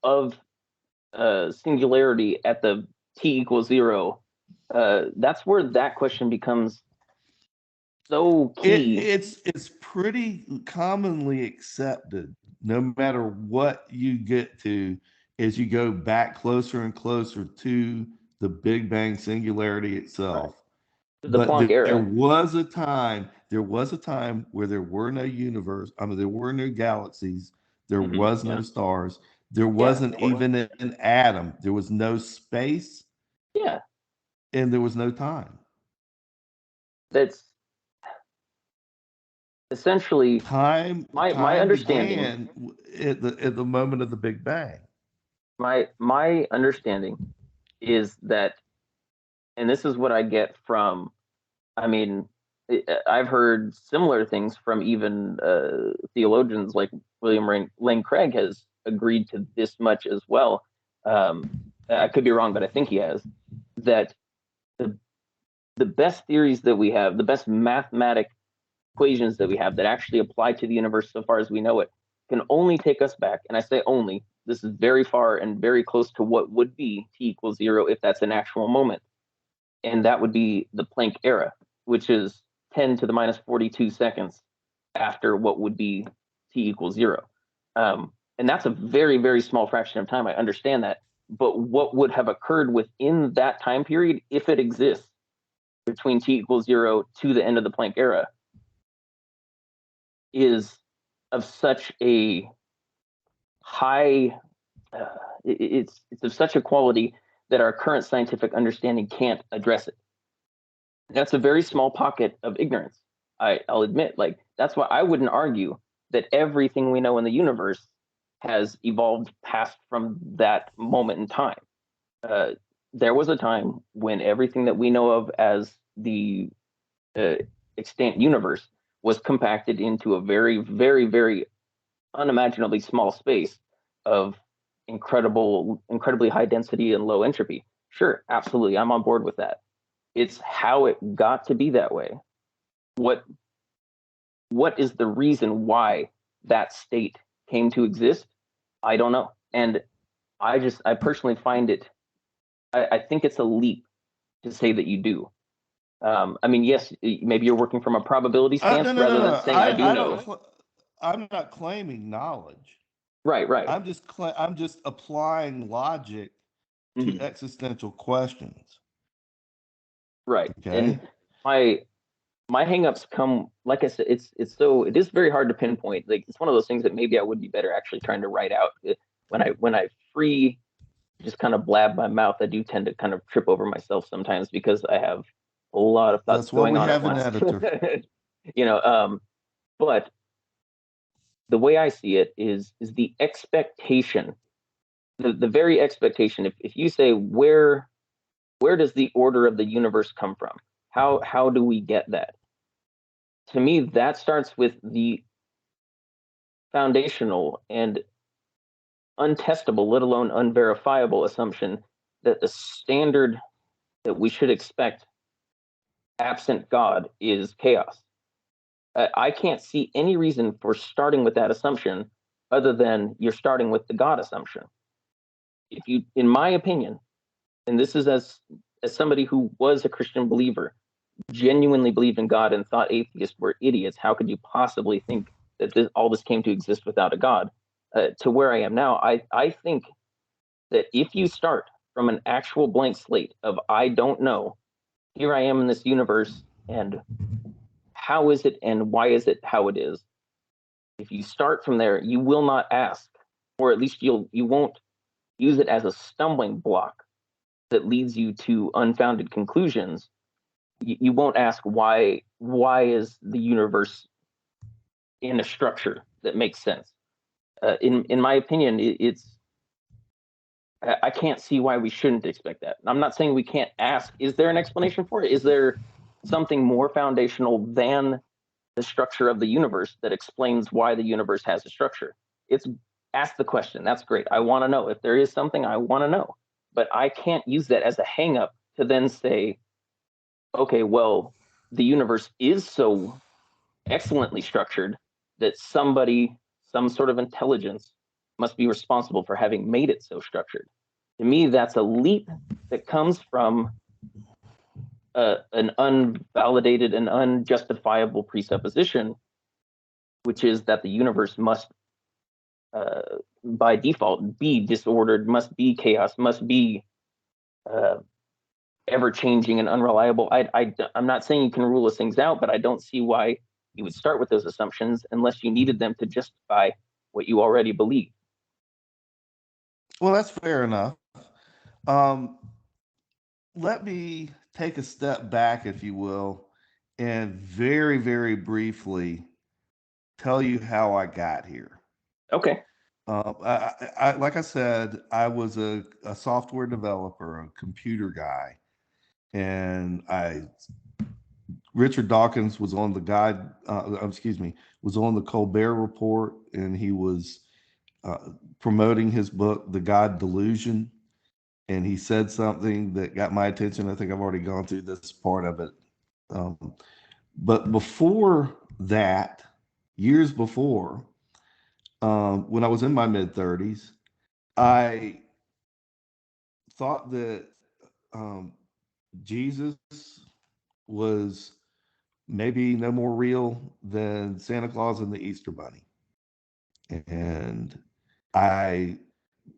S2: of singularity at the t equals zero? That's where that question becomes so key.
S1: It's pretty commonly accepted, no matter what you get to, as you go back closer and closer to the Big Bang singularity
S2: Right.
S1: itself.
S2: The
S1: But
S2: Planck
S1: there
S2: era.
S1: there was a time where there were no universe. I mean, there were no galaxies. There
S2: Hmm.
S1: was no
S2: Yeah.
S1: stars. There
S2: Yeah.
S1: wasn't even an atom. There was no space,
S2: Yeah.
S1: and there was no time.
S2: That's essentially my
S1: Time
S2: understanding.
S1: began at the moment of the Big Bang.
S2: My understanding is that, and this is what I get from. I mean, I've heard similar things from even theologians like Lane Craig has agreed to this much as well. Um, I could be wrong, but I think he has that the the best theories that we have, the best mathematic equations that we have that actually apply to the universe so far as we know it, can only take us back. And I say only. This is very far and very close to what would be t equals zero if that's an actual moment, and that would be the Planck era, which is 10 to the minus 42 seconds after what would be t equals zero. And that's a very, very small fraction of time. I understand that. But what would have occurred within that time period, if it exists, between t equals zero to the end of the Planck era, is of such a high, uh, it's of such a quality that our current scientific understanding can't address it. That's a very small pocket of ignorance. I'll admit, like that's why I wouldn't argue that everything we know in the universe has evolved past from that moment in time. Uh, there was a time when everything that we know of as the uh, extant universe was compacted into a very, very, very unimaginably small space of incredibly high density and low entropy. Sure, absolutely, I'm on board with that. It's how it got to be that way. What what is the reason why that state came to exist? I don't know. And I personally find it I think it's a leap to say that you do. I mean, yes, maybe you're working from a probability
S1: No,
S2: stance
S1: no, no,
S2: rather than
S1: no.
S2: saying I do
S1: I don't.
S2: know.
S1: I'm not claiming knowledge.
S2: Right, right.
S1: I'm just applying logic to
S2: Hmm.
S1: existential questions.
S2: Right. And
S1: Okay.
S2: my my hangups come, like I said, it is very hard to pinpoint. Like it's one of those things that maybe I would be better actually trying to write out when I free to just kind of blab my mouth. I do tend to kind of trip over myself sometimes because I have a lot of thoughts
S1: That's why
S2: going
S1: we
S2: on at
S1: have an
S2: once.
S1: editor.
S2: But the way I see it is the expectation, the very expectation. If you say where does the order of the universe come from? How do we get that? To me, that starts with the foundational and untestable, let alone unverifiable assumption that the standard that we should expect absent God is chaos. I can't see any reason for starting with that assumption other than you're starting with the God assumption. If you, in my opinion, and this is as somebody who was a Christian believer, genuinely believed in God and thought atheists were idiots, how could you possibly think that all this came to exist without a God? To where I am now, I think that if you start from an actual blank slate of I don't know, here I am in this universe, and how is it and why is it how it is? If you start from there, you will not ask, or at least you won't use it as a stumbling block that leads you to unfounded conclusions. You won't ask why is the universe in a structure that makes sense. In my opinion, it's I can't see why we shouldn't expect that. I'm not saying we can't ask. Is there an explanation for it? Is there something more foundational than the structure of the universe that explains why the universe has a structure? It's ask the question. That's great. I want to know. If there is something, I want to know. But I can't use that as a hang up to then say, okay, well, the universe is so excellently structured that somebody, some sort of intelligence, must be responsible for having made it so structured. To me, that's a leap that comes from an unvalidated and unjustifiable presupposition, which is that the universe must, by default, be disordered, must be chaos, must be ever changing and unreliable. I'm not saying you can rule those things out, but I don't see why you would start with those assumptions unless you needed them to justify what you already believe.
S1: Well, that's fair enough. Um, Let me take a step back, if you will, and very, very briefly tell you how I got here.
S2: Okay.
S1: Like I said, I was a software developer, a computer guy, and Richard Dawkins was on the guide, excuse me, was on the Colbert Report, and he was promoting his book, The God Delusion. And he said something that got my attention. I think I've already gone through this part of it. But before that, years before, when I was in my mid 30s, I thought that Jesus was maybe no more real than Santa Claus and the Easter Bunny. And I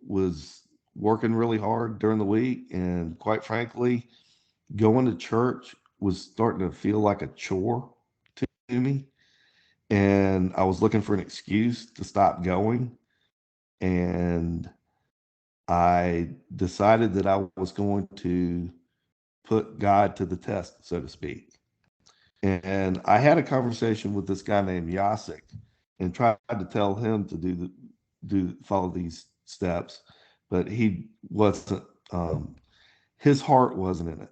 S1: was working really hard during the week. And quite frankly, going to church was starting to feel like a chore to me. And I was looking for an excuse to stop going. And I decided that I was going to put God to the test, so to speak. And I had a conversation with this guy named Yasik and tried to tell him to follow these steps, but he wasn't. His heart wasn't in it.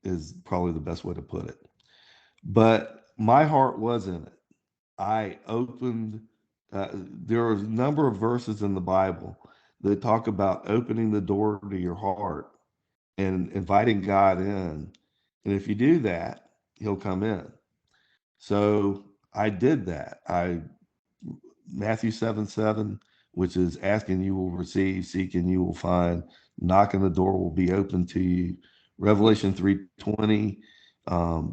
S1: Is probably the best way to put it. But my heart was in it. I opened. There are a number of verses in the Bible that talk about opening the door to your heart and inviting God in. And if you do that, He'll come in. So I did that. Matthew 7:7, which is asking you will receive, seeking you will find, knocking the door will be open to you. Revelation 3:20,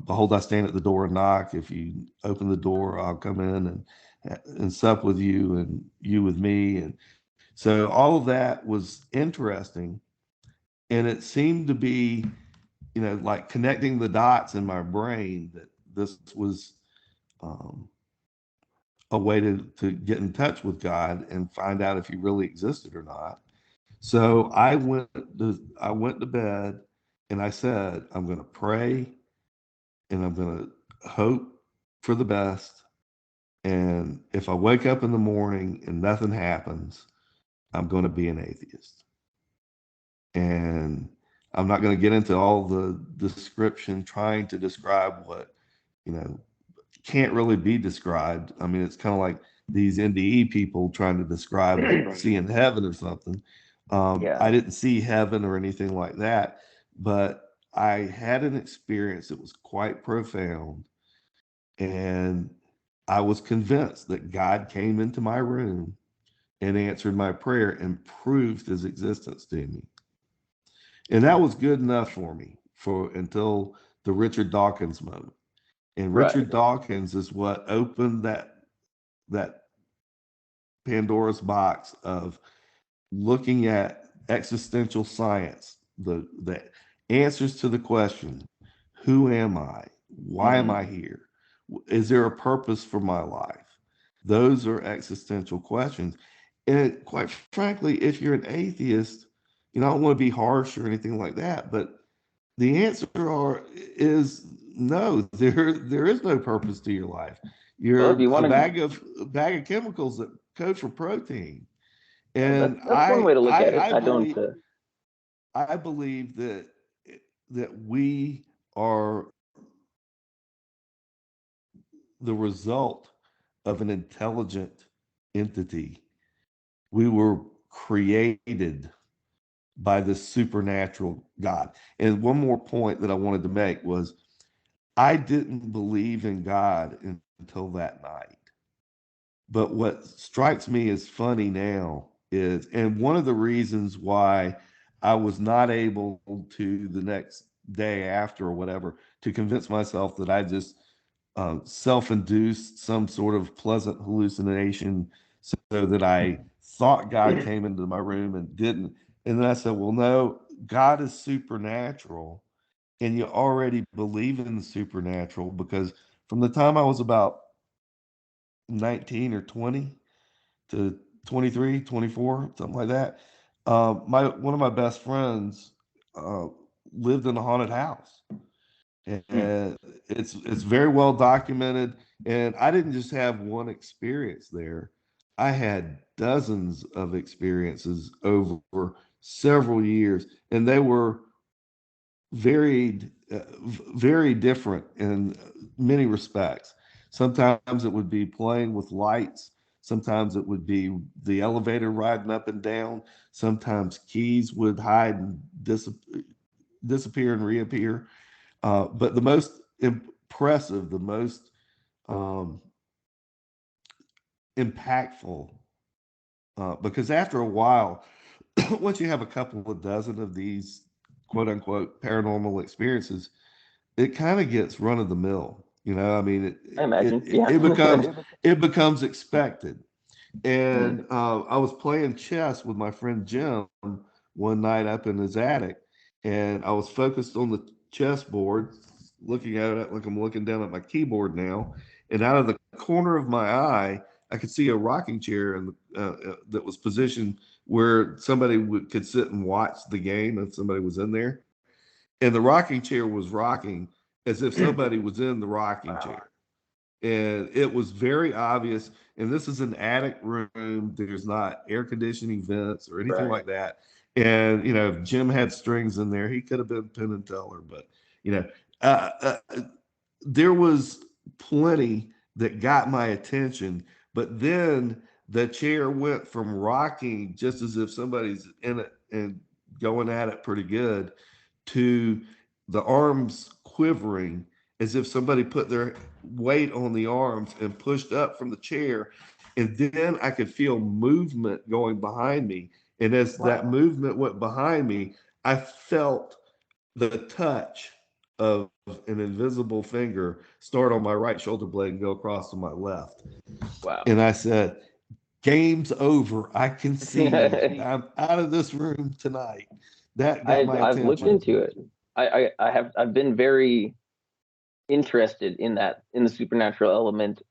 S1: behold, I stand at the door and knock. If you open the door, I'll come in and sup with you and you with me. And so all of that was interesting. And it seemed to be, like connecting the dots in my brain that this was um, a way to get in touch with God and find out if he really existed or not. So I went to bed and I said, I'm going to pray and I'm going to hope for the best. And if I wake up in the morning and nothing happens, I'm going to be an atheist. And I'm not going to get into all the description trying to describe what, you know, can't really be described. I mean, it's kind of like these NDE people trying to describe seeing heaven or something.
S2: Yeah.
S1: I didn't see heaven or anything like that, but I had an experience that was quite profound. And I was convinced that God came into my room and answered my prayer and proved his existence to me. And that was good enough for me for until the Richard Dawkins moment. And
S2: Right.
S1: Richard Dawkins is what opened that Pandora's box of looking at existential science, the answers to the question, who am I? Why am
S2: Hmm.
S1: I here? Is there a purpose for my life? Those are existential questions. And quite frankly, if you're an atheist, I don't want to be harsh or anything like that, but the answer is no. There is no purpose to your life.
S2: Well, if
S1: You're
S2: you want to,
S1: a bag of chemicals that code for protein.
S2: that's
S1: And
S2: one way to look at it.
S1: I
S2: I don't.
S1: believe I believe that we are the result of an intelligent entity. We were created by this supernatural God. And one more point that I wanted to make was I didn't believe in God until that night. But what strikes me as funny now is, and one of the reasons why I was not able to the next day after or whatever to convince myself that I just self-induced some sort of pleasant hallucination so that I thought God came into my room and didn't. And then I said, well, no, God is supernatural. And you already believe in the supernatural because from the time I was about 19 or 20 to 23, 24, something like that. My one of my best friends uh, lived in a haunted house,
S2: Hmm.
S1: and it's very well documented. And I didn't just have one experience there; I had dozens of experiences over several years, and they were very different in many respects. Sometimes it would be playing with lights. Sometimes it would be the elevator riding up and down. Sometimes keys would hide and disappear and reappear. But the most impressive, the most um, impactful, because after a while, once you have a couple of dozen of these quote unquote paranormal experiences, it kind of gets run of the mill. I mean,
S2: I imagine.
S1: it
S2: Yeah.
S1: it becomes it becomes expected.
S2: Hmm.
S1: And I was playing chess with my friend Jim one night up in his attic, and I was focused on the chessboard, looking at it like I'm looking down at my keyboard now. And out of the corner of my eye, I could see a rocking chair that was positioned where somebody could sit and watch the game if somebody was in there. And the rocking chair was rocking as if somebody was in the rocking
S2: Wow.
S1: chair. And it was very obvious. And this is an attic room. There's not air conditioning vents or anything
S2: Right.
S1: like that. And if Jim had strings in there, he could have been Penn and Teller. But you know, uh, uh, there was plenty that got my attention. But then the chair went from rocking just as if somebody's in it and going at it pretty good to the arms quivering as if somebody put their weight on the arms and pushed up from the chair. And then I could feel movement going behind me. And as that
S2: Wow.
S1: movement went behind me, I felt the touch of an invisible finger start on my right shoulder blade and go across to my left.
S2: Wow.
S1: And I said, game's over. I can see. I'm out of this room tonight. That got my
S2: I've looked
S1: attention.
S2: into it. I've been very interested in that, in the supernatural element.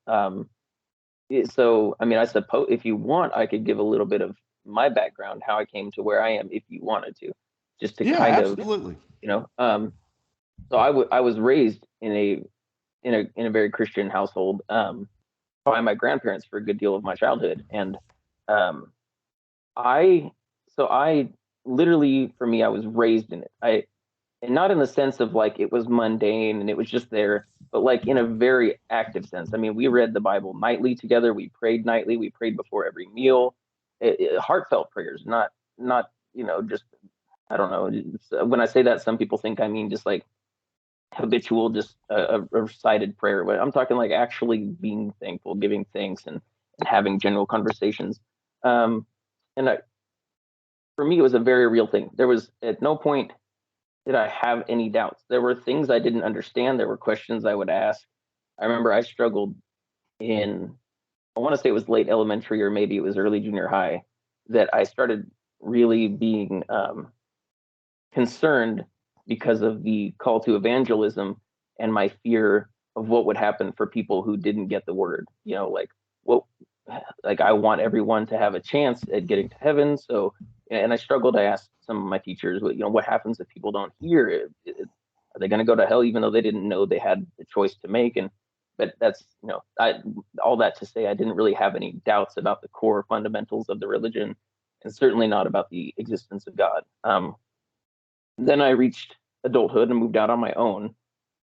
S2: So I mean, I suppose if you want, I could give a little bit of my background, how I came to where I am, if you wanted to, just to
S1: Yeah,
S2: kind of,
S1: absolutely.
S2: you know, so I was raised in a very Christian household by my grandparents for a good deal of my childhood, and um, I I literally, for me, I was raised in it. And not in the sense of like it was mundane and it was just there, but like in a very active sense. I mean, we read the Bible nightly together. We prayed nightly. We prayed before every meal. Heartfelt prayers, not just, I don't know. When I say that, some people think I mean just like habitual, just a recited prayer, but I'm talking like actually being thankful, giving thanks, and having general conversations. Um, and for me, it was a very real thing. There was at no point did I have any doubts. There were things I didn't understand. There were questions I would ask. I remember I struggled in, I want to say it was late elementary or maybe it was early junior high, that I started really being concerned because of the call to evangelism and my fear of what would happen for people who didn't get the word. Like what, like I want everyone to have a chance at getting to heaven. So, and I struggled to ask some of my teachers, what happens if people don't hear it? Are they going to go to hell even though they didn't know they had the choice to make? But that's, all that to say, I didn't really have any doubts about the core fundamentals of the religion, and certainly not about the existence of God. Then I reached adulthood and moved out on my own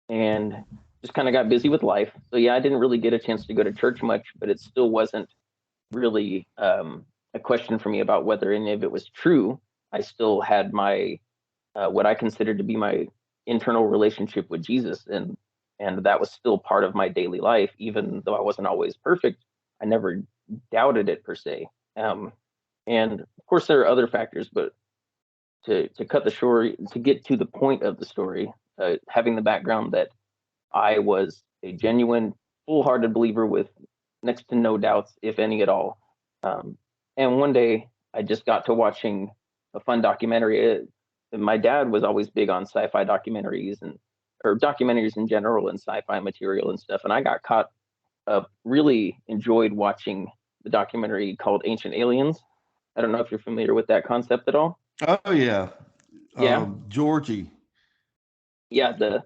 S2: and just kind of got busy with life. So yeah, I didn't really get a chance to go to church much, but it still wasn't really a question for me about whether any of it was true. I still had my what I considered to be my internal relationship with Jesus, and that was still part of my daily life, even though I wasn't always perfect. I never doubted it per se. And of course, there are other factors, but to cut the story, to get to the point of the story, having the background that I was a genuine, full-hearted believer with next to no doubts, if any at all. And one day, I just got to watching a fun documentary. My dad was always big on sci-fi documentaries or documentaries in general and sci-fi material and stuff. And I got caught up, really enjoyed watching the documentary called Ancient Aliens. I don't know if you're familiar with that concept at all.
S1: Oh yeah,
S2: Yeah.
S1: Georgie.
S2: Yeah, the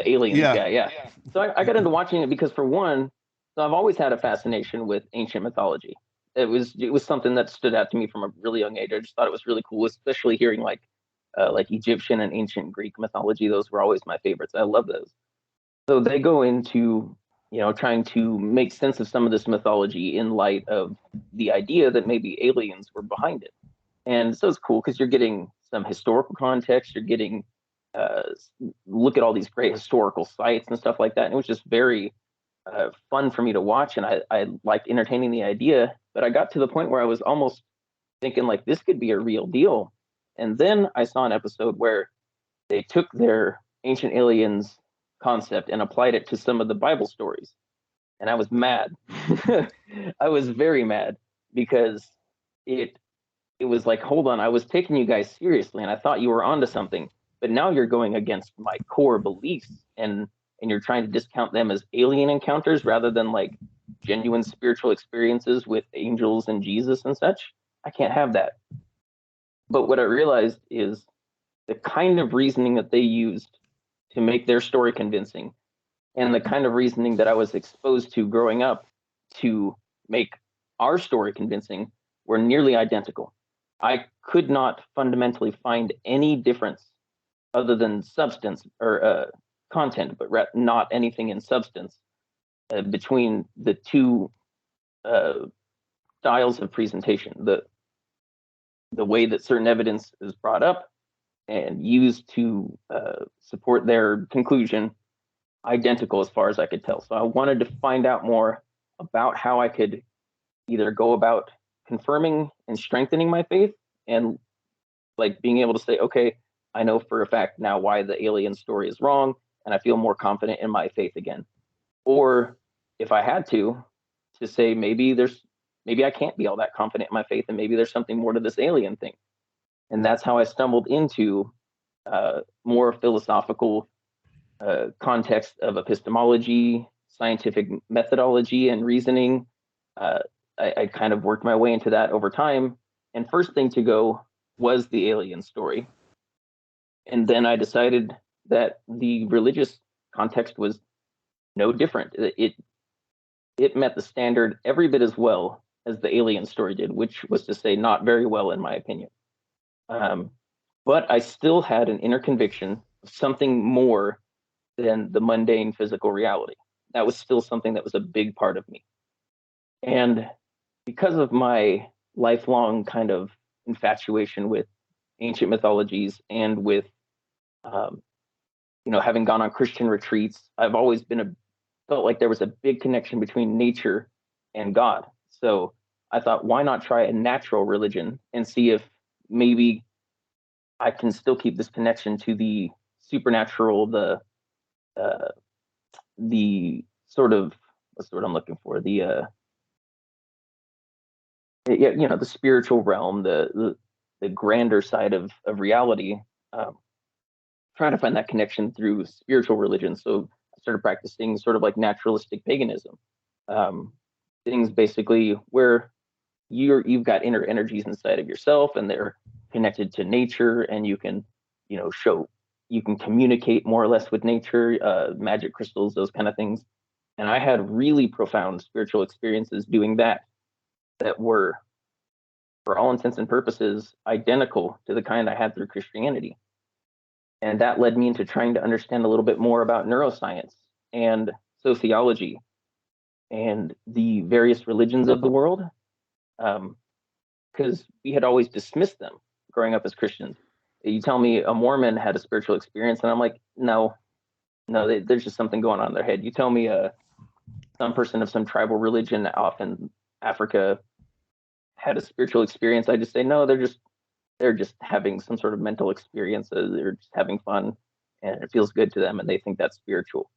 S2: aliens
S1: Yeah,
S2: guy. Yeah. So I got into watching it because, for one, so I've always had a fascination with ancient mythology. It was something that stood out to me from a really young age. I just thought it was really cool, especially hearing like Egyptian and ancient Greek mythology. Those were always my favorites. I love those. So they go into, trying to make sense of some of this mythology in light of the idea that maybe aliens were behind it. And so it's cool because you're getting some historical context. You're getting uh, look at all these great historical sites and stuff like that. And it was just very fun for me to watch, and I liked entertaining the idea. But I got to the point where I was almost thinking like this could be a real deal. And then I saw an episode where they took their ancient aliens concept and applied it to some of the Bible stories, and I was mad. I was very mad because it it was like, hold on, I was taking you guys seriously and I thought you were onto something, but now you're going against my core beliefs, and you're trying to discount them as alien encounters rather than like genuine spiritual experiences with angels and Jesus and such. I can't have that. But what I realized is the kind of reasoning that they used to make their story convincing and the kind of reasoning that I was exposed to growing up to make our story convincing were nearly identical. I could not fundamentally find any difference other than substance or content, but not anything in substance between the two uh, styles of presentation. The way that certain evidence is brought up and used to support their conclusion, identical as far as I could tell. So I wanted to find out more about how I could either go about confirming and strengthening my faith, and like being able to say, okay, I know for a fact now why the alien story is wrong, and I feel more confident in my faith again. Or if I had to say maybe I can't be all that confident in my faith, and maybe there's something more to this alien thing. And that's how I stumbled into more philosophical context of epistemology, scientific methodology, and reasoning. Uh, I kind of worked my way into that over time, And first thing to go was the alien story. And then I decided that the religious context was no different. It met the standard every bit as well as the alien story did, which was to say, not very well, in my opinion. Um, but I still had an inner conviction of something more than the mundane physical reality. That was still something that was a big part of me. And because of my lifelong kind of infatuation with ancient mythologies and with, um, having gone on Christian retreats, I've always felt like there was a big connection between nature and God. So I thought, why not try a natural religion and see if maybe I can still keep this connection to the supernatural, uh, the sort of, what's the word I'm looking for? The spiritual realm, the grander side of reality. Um, Trying to find that connection through spiritual religion. So I started practicing sort of like naturalistic paganism, um, things basically where you've got inner energies inside of yourself, and they're connected to nature, and you can communicate more or less with nature, magic crystals, those kind of things. And I had really profound spiritual experiences doing that were, for all intents and purposes, identical to the kind I had through Christianity. And that led me into trying to understand a little bit more about neuroscience and sociology and the various religions of the world, because we had always dismissed them growing up as Christians. You tell me a Mormon had a spiritual experience, and I'm like, no, no, there's just something going on in their head. You tell me some person of some tribal religion off in Africa had a spiritual experience, I just say, no, they're just having some sort of mental experience. They're just having fun, and it feels good to them, and they think that's spiritual.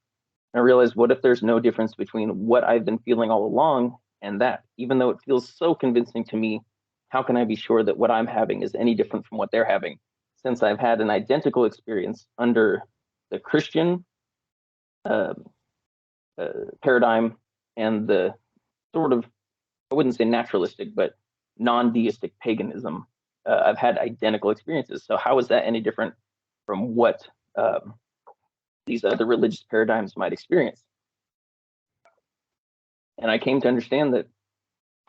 S2: And I realized, what if there's no difference between what I've been feeling all along and that? Even though it feels so convincing to me, how can I be sure that what I'm having is any different from what they're having? Since I've had an identical experience under the Christian uh, paradigm and the sort of, I wouldn't say naturalistic, but non-deistic paganism, I've had identical experiences. So how is that any different from what um, these other religious paradigms might experience? And I came to understand that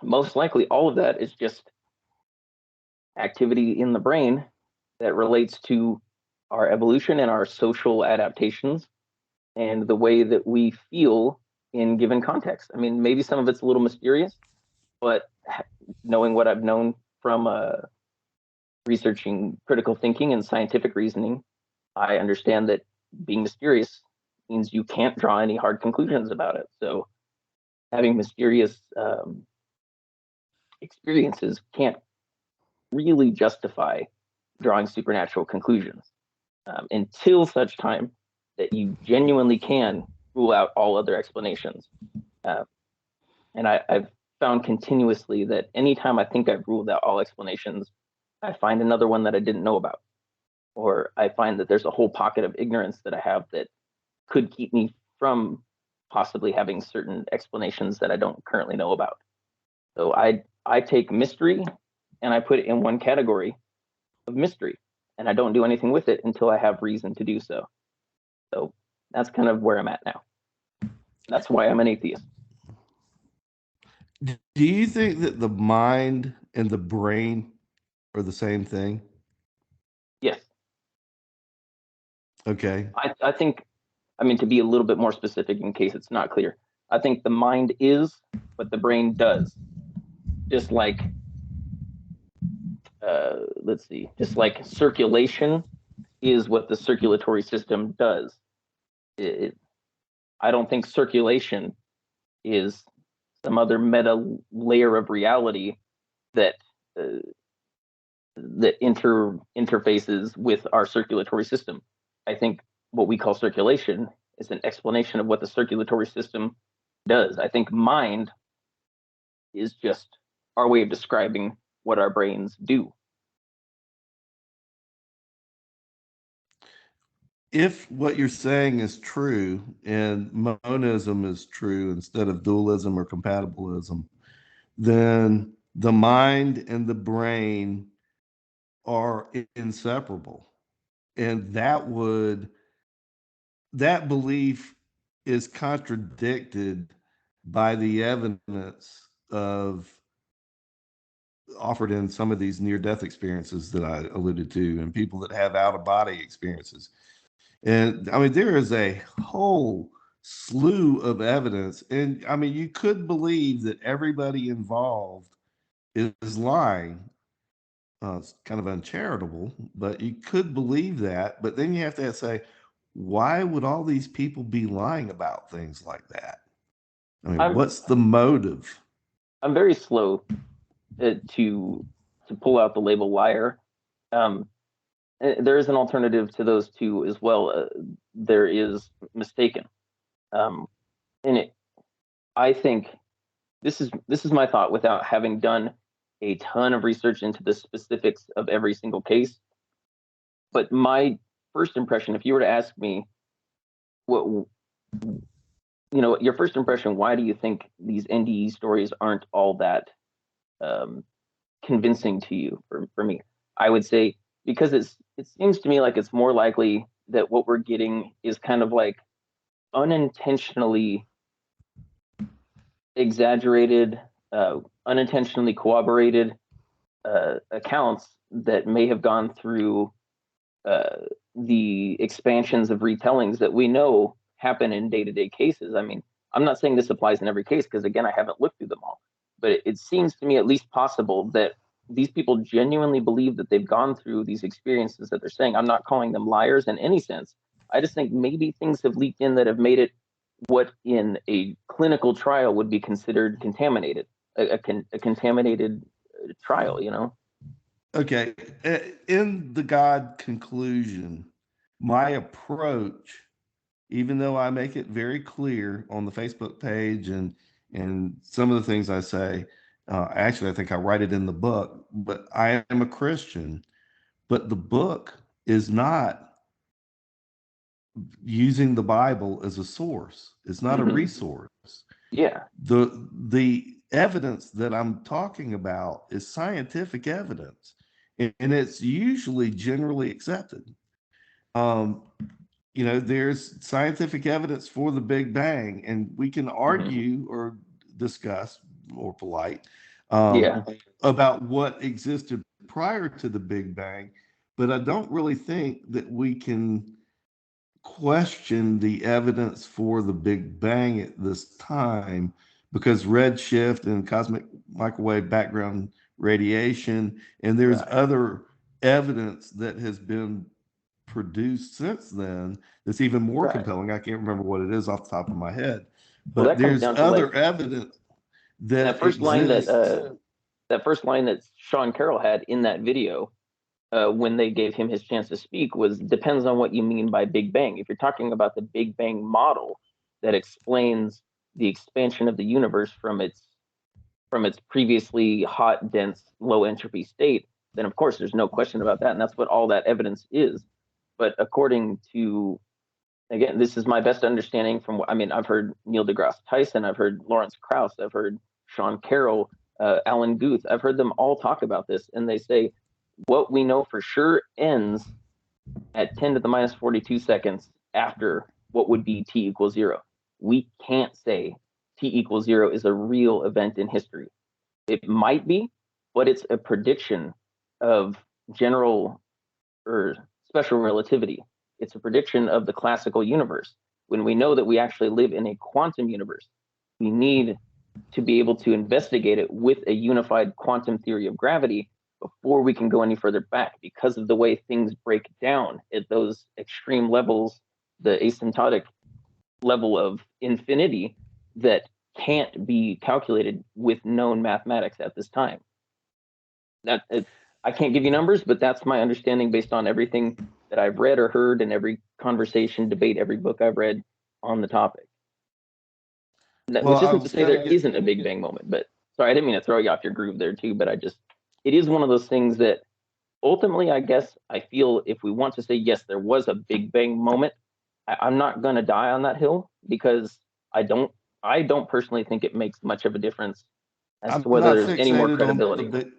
S2: most likely all of that is just activity in the brain that relates to our evolution and our social adaptations and the way that we feel in given context. I mean, maybe some of it's a little mysterious, but knowing what I've known from researching critical thinking and scientific reasoning, I understand that being mysterious means you can't draw any hard conclusions about it. So having mysterious experiences can't really justify drawing supernatural conclusions until such time that you genuinely can rule out all other explanations. Uh, and I've found continuously that anytime I think I've ruled out all explanations, I find another one that I didn't know about, or I find that there's a whole pocket of ignorance that I have that could keep me from possibly having certain explanations that I don't currently know about. So I take mystery and I put it in one category of mystery, and I don't do anything with it until I have reason to do so. So that's kind of where I'm at now. That's why I'm an atheist.
S1: Do you think that the mind and the brain are the same thing?
S2: Yes,
S1: Okay.
S2: I think, I mean, to be a little bit more specific in case it's not clear, I think the mind is what the brain does. Just like, let's see, just like circulation is what the circulatory system does. It, I don't think circulation is some other meta layer of reality that uh, interfaces with our circulatory system. I think what we call circulation is an explanation of what the circulatory system does. I think mind is just our way of describing what our brains do.
S1: If what you're saying is true and monism is true instead of dualism or compatibilism, then the mind and the brain are inseparable. And that belief is contradicted by the evidence of offered in some of these near death experiences that I alluded to, and people that have out of body experiences. And I mean, there is a whole slew of evidence. And I mean, you could believe that everybody involved is lying. It's kind of uncharitable, but you could believe that. But then you have to say, why would all these people be lying about things like that? I mean,
S2: I'm
S1: what's the motive?
S2: I'm very slow to pull out the label liar. Um, there is an alternative to those two as well. There is mistaken, and I think this is my thought without having done a ton of research into the specifics of every single case. But my first impression, if you were to ask me what your first impression, why do you think these NDE stories aren't all that um, convincing to you? For me, I would say because it seems to me like it's more likely that what we're getting is kind of like unintentionally exaggerated, unintentionally corroborated accounts that may have gone through uh, the expansions of retellings that we know happen in day-to-day cases. I mean, I'm not saying this applies in every case because again, I haven't looked through them all, but it seems to me at least possible that these people genuinely believe that they've gone through these experiences that they're saying. I'm not calling them liars in any sense. I just think maybe things have leaked in that have made it what in a clinical trial would be considered contaminated, a contaminated trial, you know?
S1: Okay. In the God conclusion, my approach, even though I make it very clear on the Facebook page and some of the things I say, actually, I think I write it in the book, but I am a Christian, but the book is not using the Bible as a source. It's not a
S2: Mm-hmm.
S1: resource.
S2: Yeah.
S1: The evidence that I'm talking about is scientific evidence, and it's usually generally accepted. Um, there's scientific evidence for the Big Bang, and we can
S2: Mm-hmm.
S1: argue or discuss, more polite,
S2: Yeah.
S1: about what existed prior to the Big Bang, but I don't really think that we can question the evidence for the Big Bang at this time because redshift and cosmic microwave background radiation, and there's
S2: Right.
S1: other evidence that has been produced since then that's even more
S2: Right.
S1: compelling. I can't remember what it is off the top of my head,
S2: Well,
S1: but
S2: that comes
S1: there's
S2: down to
S1: other
S2: like
S1: evidence
S2: that
S1: that
S2: first line
S1: exists.
S2: that first line that Sean Carroll had in that video when they gave him his chance to speak was depends on what you mean by Big Bang. If you're talking about the Big Bang model that explains the expansion of the universe from its previously hot, dense, low entropy state, then of course there's no question about that, and that's what all that evidence is. But according to again, this is my best understanding from what I mean. I've heard Neil deGrasse Tyson, I've heard Lawrence Krauss, I've heard Sean Carroll, Alan Guth. I've heard them all talk about this, and they say what we know for sure ends at 10 to the minus 42 seconds after what would be t equals zero. We can't say t equals zero is a real event in history. It might be, but it's a prediction of general or special relativity. It's a prediction of the classical universe. When we know that we actually live in a quantum universe, we need to be able to investigate it with a unified quantum theory of gravity before we can go any further back because of the way things break down at those extreme levels, the asymptotic level of infinity that can't be calculated with known mathematics at this time. That I can't give you numbers, but that's my understanding based on everything that I've read or heard and every conversation, debate, every book I've read on the topic.
S1: Well,
S2: Which
S1: I
S2: isn't to
S1: was
S2: say
S1: kind
S2: there
S1: of get
S2: isn't a Big Bang moment, but sorry, I didn't mean to throw you off your groove there too, but it is one of those things that ultimately, I guess, I feel if we want to say, yes, there was a Big Bang moment, I'm not going to die on that hill because I don't personally think it makes much of a difference as to
S1: I'm
S2: whether
S1: not
S2: there's any more
S1: fixated on the
S2: credibility.
S1: big.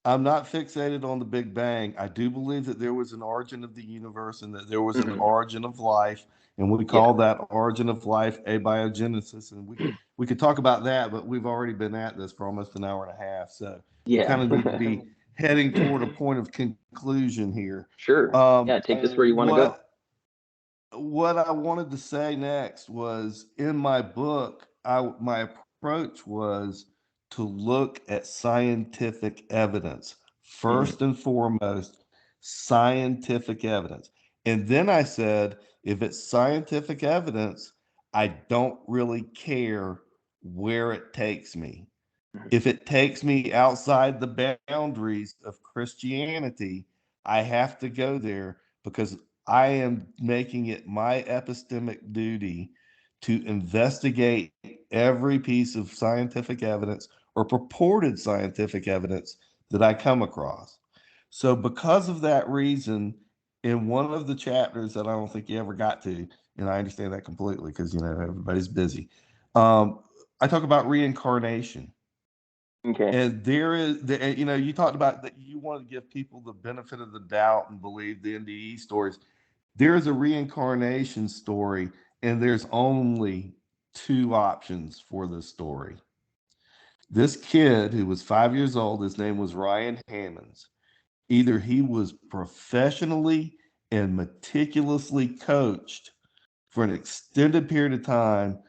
S1: I'm not fixated on the Big Bang. I do believe that there was an origin of the universe and that there was an
S2: Hmm.
S1: origin of life, and we
S2: Yeah.
S1: call that origin of life abiogenesis. And we could talk about that, but we've already been at this for almost an hour and a half, so we
S2: Yeah.
S1: kind of need to be heading toward a point of conclusion here.
S2: Sure.
S1: Um,
S2: Yeah. Take this where you want to go.
S1: what what I wanted to say next was in my book, my approach was to look at scientific evidence.
S2: Hmm.
S1: First and foremost, scientific evidence. And then I said, if it's scientific evidence, I don't really care where it takes me. If it takes me outside the boundaries of Christianity, I have to go there because I am making it my epistemic duty to investigate every piece of scientific evidence or purported scientific evidence that I come across. So, because of that reason, in one of the chapters that I don't think you ever got to, and I understand that completely because everybody's busy, I talk about reincarnation.
S2: Okay.
S1: And there is, you talked about that you want to give people the benefit of the doubt and believe the NDE stories. There is a reincarnation story, and there's only two options for this story. This kid who was 5 years old, his name was Ryan Hammonds. Either he was professionally and meticulously coached for an extended period of time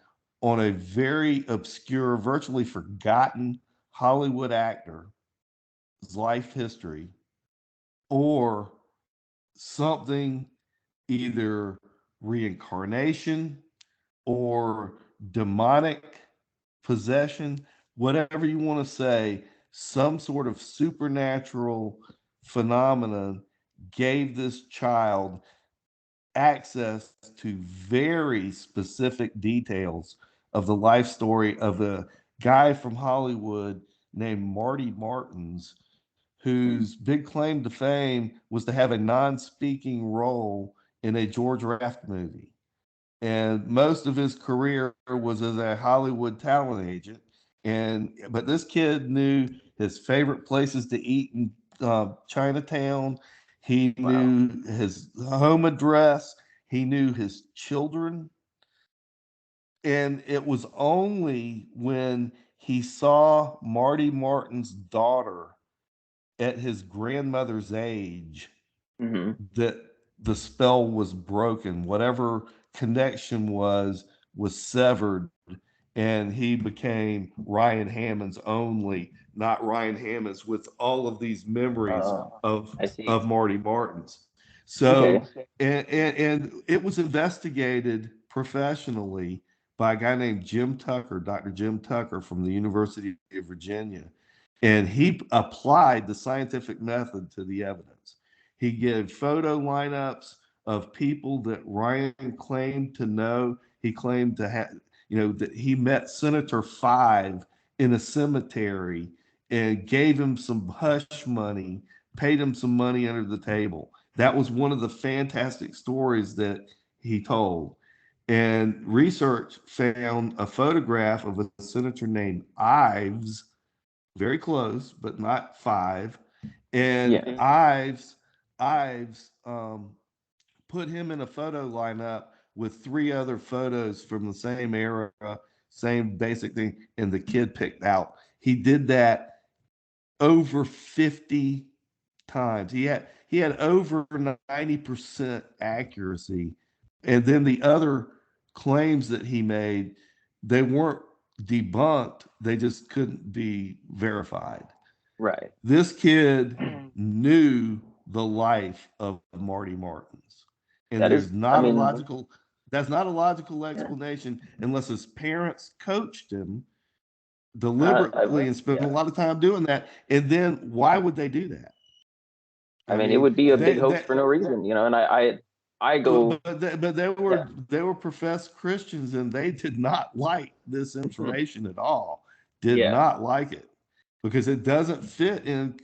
S1: on a very obscure, virtually forgotten Hollywood actor life history, or something, either reincarnation or demonic possession, whatever you want to say, some sort of supernatural phenomenon gave this child access to very specific details of the life story of a guy from Hollywood named Marty Martins, whose big claim to fame was to have a non-speaking role in a George Raft movie. And most of his career was as a Hollywood talent agent. But this kid knew his favorite places to eat in Chinatown. He
S2: Wow.
S1: knew his home address. He knew his children. And it was only when he saw Marty Martin's daughter at his grandmother's age
S2: Hmm.
S1: that the spell was broken. Whatever connection was severed, and he became Ryan Hammond's only, not Ryan Hammond's, with all of these memories of
S2: I see.
S1: of Marty Martin's.
S2: Okay.
S1: So, and it was investigated professionally by a guy named Jim Tucker, Dr. Jim Tucker from the University of Virginia, and he applied the scientific method to the evidence. He gave photo lineups of people that Ryan claimed to know. He claimed to have, that he met Senator Five in a cemetery and gave him some hush money, paid him some money under the table. That was one of the fantastic stories that he told. And research found a photograph of a senator named Ives, very close, but not Five. And
S2: Yeah.
S1: Ives put him in a photo lineup with three other photos from the same era, same basic thing, and the kid picked out. He did that over 50 times. He had over 90% accuracy. And then the other claims that he made, they weren't debunked, they just couldn't be verified.
S2: Right.
S1: This kid knew the life of Marty Martins. And
S2: That is,
S1: there's
S2: I
S1: not a
S2: mean,
S1: logical that's not a logical
S2: yeah.
S1: explanation unless his parents coached him
S2: I,
S1: deliberately and spent a
S2: yeah.
S1: lot of time doing that. And then why would they do that?
S2: I
S1: I
S2: mean, it
S1: mean,
S2: would be a big hoax
S1: they
S2: for no reason, and I go,
S1: but
S2: yeah,
S1: they were professed Christians, and they did not like this information at all. Did
S2: yeah,
S1: not like it because it doesn't fit in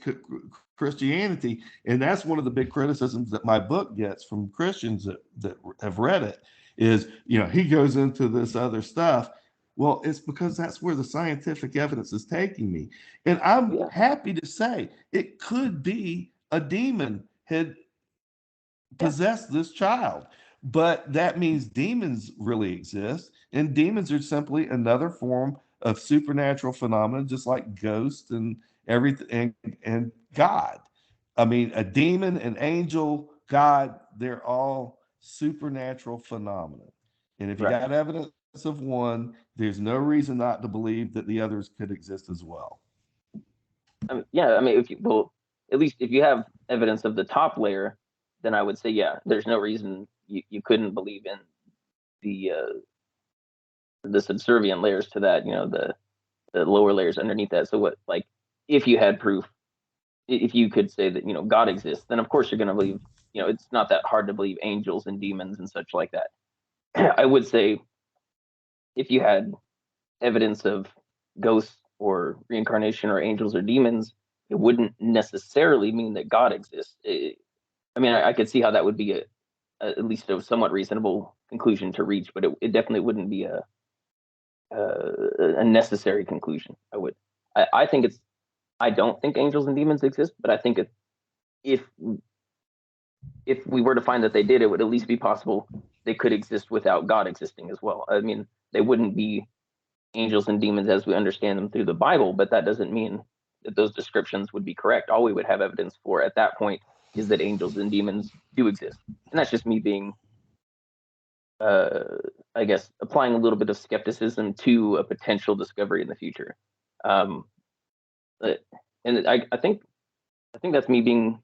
S1: Christianity, and that's one of the big criticisms that my book gets from Christians that have read it. Is he goes into this other stuff. Well, it's because that's where the scientific evidence is taking me. And I'm
S2: Yeah,
S1: happy to say it could be a demon had
S2: yeah,
S1: possessed this child. But that means demons really exist, and demons are simply another form of supernatural phenomena, just like ghosts and everything and God. I mean, a demon, an angel, God, they're all supernatural phenomena. And if you
S2: right.
S1: got evidence of one, there's no reason not to believe that the others could exist as well.
S2: Yeah, I mean, if you well, at least if you have evidence of the top layer, then I would say, yeah, there's no reason you couldn't believe in the subservient layers to that, the lower layers underneath that. So what, like, if you had proof, if you could say that, God exists, then of course you're going to believe, it's not that hard to believe angels and demons and such like that. I would say if you had evidence of ghosts or reincarnation or angels or demons, it wouldn't necessarily mean that God exists. I mean, I could see how that would be at least a somewhat reasonable conclusion to reach, but it definitely wouldn't be a necessary conclusion. I think it's, I don't think angels and demons exist, but I think if if we were to find that they did, it would at least be possible they could exist without God existing as well. I mean, they wouldn't be angels and demons as we understand them through the Bible, but that doesn't mean that those descriptions would be correct. All we would have evidence for at that point is that angels and demons do exist. And that's just me being, uh, I guess, applying a little bit of skepticism to a potential discovery in the future. Um, but, and I think that's me being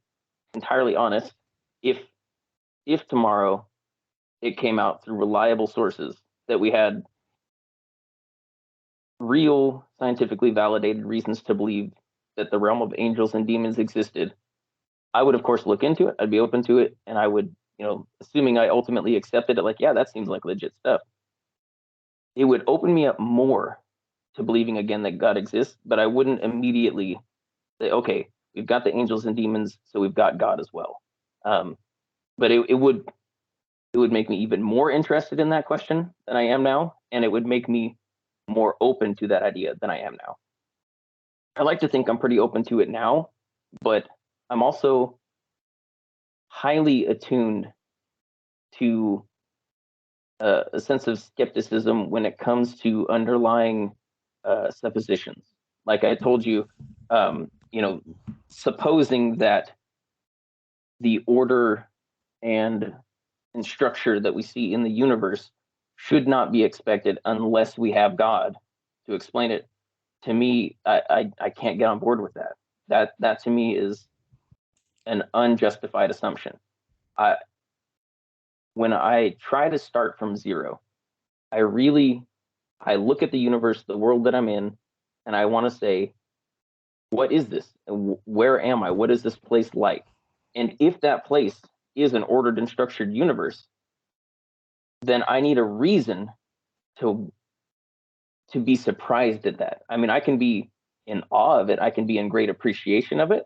S2: entirely honest. If if tomorrow it came out through reliable sources that we had real scientifically validated reasons to believe that the realm of angels and demons existed, I would of course look into it. I'd be open to it, and I would, assuming I ultimately accepted it, like, yeah, that seems like legit stuff. It would open me up more to believing again that God exists, but I wouldn't immediately say, okay, we've got the angels and demons, so we've got God as well. Um, but it would make me even more interested in that question than I am now, and it would make me more open to that idea than I am now. I like to think I'm pretty open to it now, but I'm also highly attuned to a sense of skepticism when it comes to underlying suppositions. Like I told you, you know, supposing that the order and structure that we see in the universe should not be expected unless we have God to explain it. To me, I can't get on board with that. That to me is an unjustified assumption. I When I try to start from zero, I really I look at the universe, the world that I'm in, and I want to say, what is this? Where am I? What is this place like? And if that place is an ordered and structured universe, then I need a reason to be surprised at that. I mean, I can be in awe of it, I can be in great appreciation of it,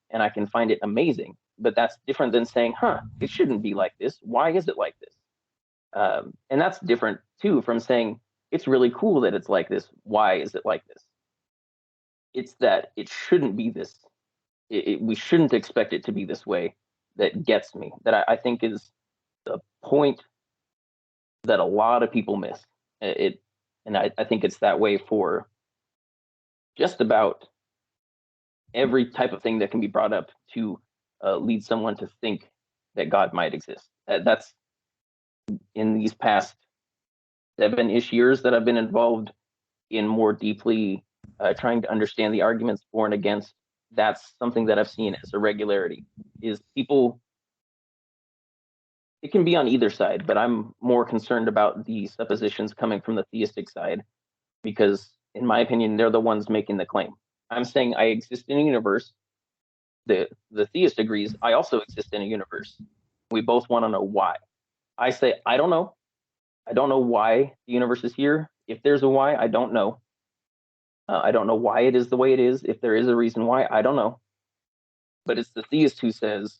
S2: and I can find it amazing. But that's different than saying, "Huh, it shouldn't be like this. Why is it like this?" And that's different too from saying it's really cool that it's like this. Why is it like this? It's that it shouldn't be this. We shouldn't expect it to be this way. That gets me. That I think is the point that a lot of people miss. It, and I think it's that way for just about every type of thing that can be brought up to lead someone to think that God might exist. That's in these past 7-ish years that I've been involved in more deeply trying to understand the arguments for and against. That's something that I've seen as a regularity. Is people, it can be on either side, but I'm more concerned about the suppositions coming from the theistic side because, in my opinion, they're the ones making the claim. I'm saying I exist in a universe. The theist agrees I also exist in a universe. We both want to know why. I say I don't know. I don't know why the universe is here. If there's a why, I don't know. I don't know why it is the way it is. If there is a reason why, I don't know. But it's the theist who says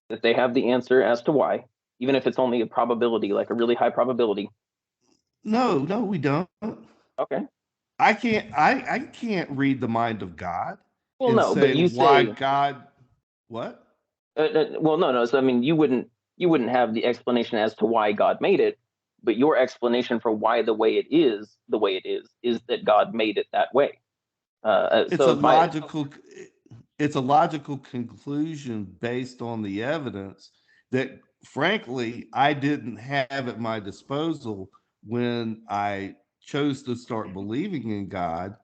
S2: that they have the answer as to why, even if it's only a probability, like a really high probability.
S1: No, no, we don't.
S2: Okay.
S1: I can't read the mind of God
S2: Well,
S1: and
S2: no, but
S1: say
S2: you
S1: why
S2: say,
S1: God what?
S2: well, no. So I mean, you wouldn't have the explanation as to why God made it, but your explanation for why the way it is that God made it that way.
S1: It's
S2: So
S1: a
S2: if my
S1: logical it's a logical conclusion based on the evidence that frankly I didn't have at my disposal when I chose to start believing in God,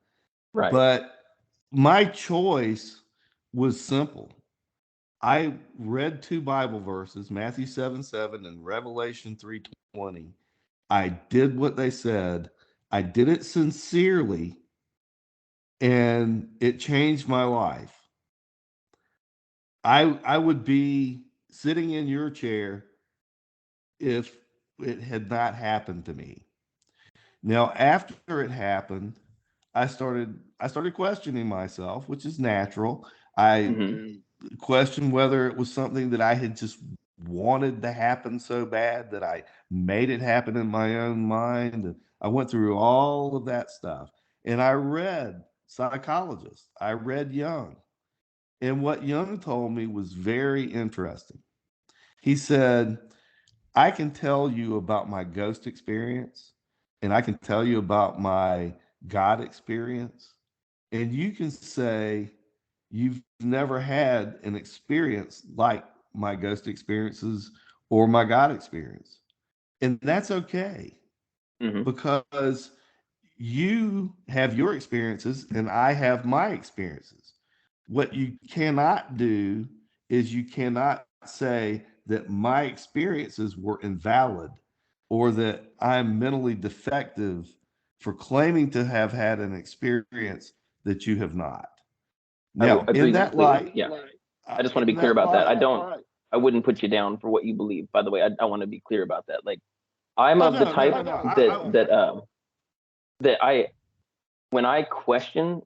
S2: right.
S1: but my choice was simple. I read two Bible verses, Matthew 7:7 and Revelation 3:20. I did what they said. I did it sincerely, and it changed my life. I would be sitting in your chair if it had not happened to me. Now, after it happened, I started questioning myself, which is natural. I
S2: Hmm.
S1: questioned whether it was something that I had just wanted to happen so bad that I made it happen in my own mind. And I went through all of that stuff. And I read psychologists. I read Jung. And what Jung told me was very interesting. He said, I can tell you about my ghost experience, and I can tell you about my God experience. And you can say you've never had an experience like my ghost experiences or my God experience. And that's okay
S2: Hmm.
S1: because you have your experiences and I have my experiences. What you cannot do is you cannot say that my experiences were invalid or that I'm mentally defective for claiming to have had an experience that you have not. Now,
S2: Agree completely. Yeah. I just want to be
S1: in
S2: clear
S1: that
S2: about that.
S1: light,
S2: I wouldn't put you down for what you believe. By the way, I want to be clear about that. Like, I'm
S1: oh
S2: of the
S1: no,
S2: type
S1: no, no,
S2: that when I question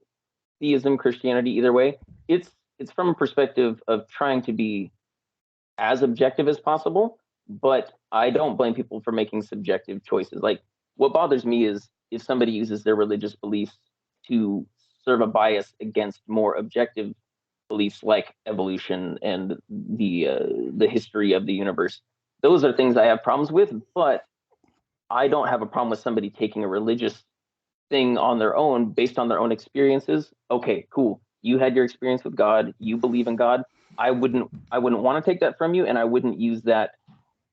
S2: theism, Christianity, either way, it's it's from a perspective of trying to be as objective as possible. But I don't blame people for making subjective choices. Like, what bothers me is if somebody uses their religious beliefs to serve a bias against more objective beliefs like evolution and the history of the universe. Those are things I have problems with, but I don't have a problem with somebody taking a religious thing on their own based on their own experiences. Okay, cool. You had your experience with God. You believe in God. I wouldn't want to take that from you, and I wouldn't use that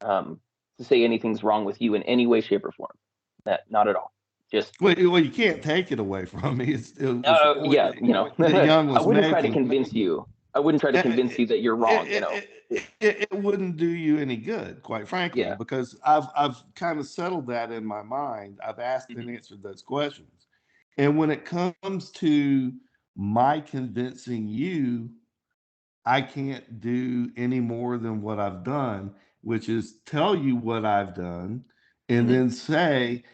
S2: to say anything's wrong with you in any way, shape, or form. That not at all. Just
S1: well, you can't take it away from me. It was the point
S2: yeah,
S1: that Young
S2: I
S1: was
S2: wouldn't try to
S1: making.
S2: convince you. I wouldn't try to convince
S1: It,
S2: you that you're wrong.
S1: it wouldn't do you any good, quite frankly,
S2: Yeah.
S1: because I've kind of settled that in my mind. I've asked and
S2: Mhm.
S1: answered those questions. And when it comes to my convincing you, I can't do any more than what I've done, which is tell you what I've done and
S2: Mhm.
S1: then say,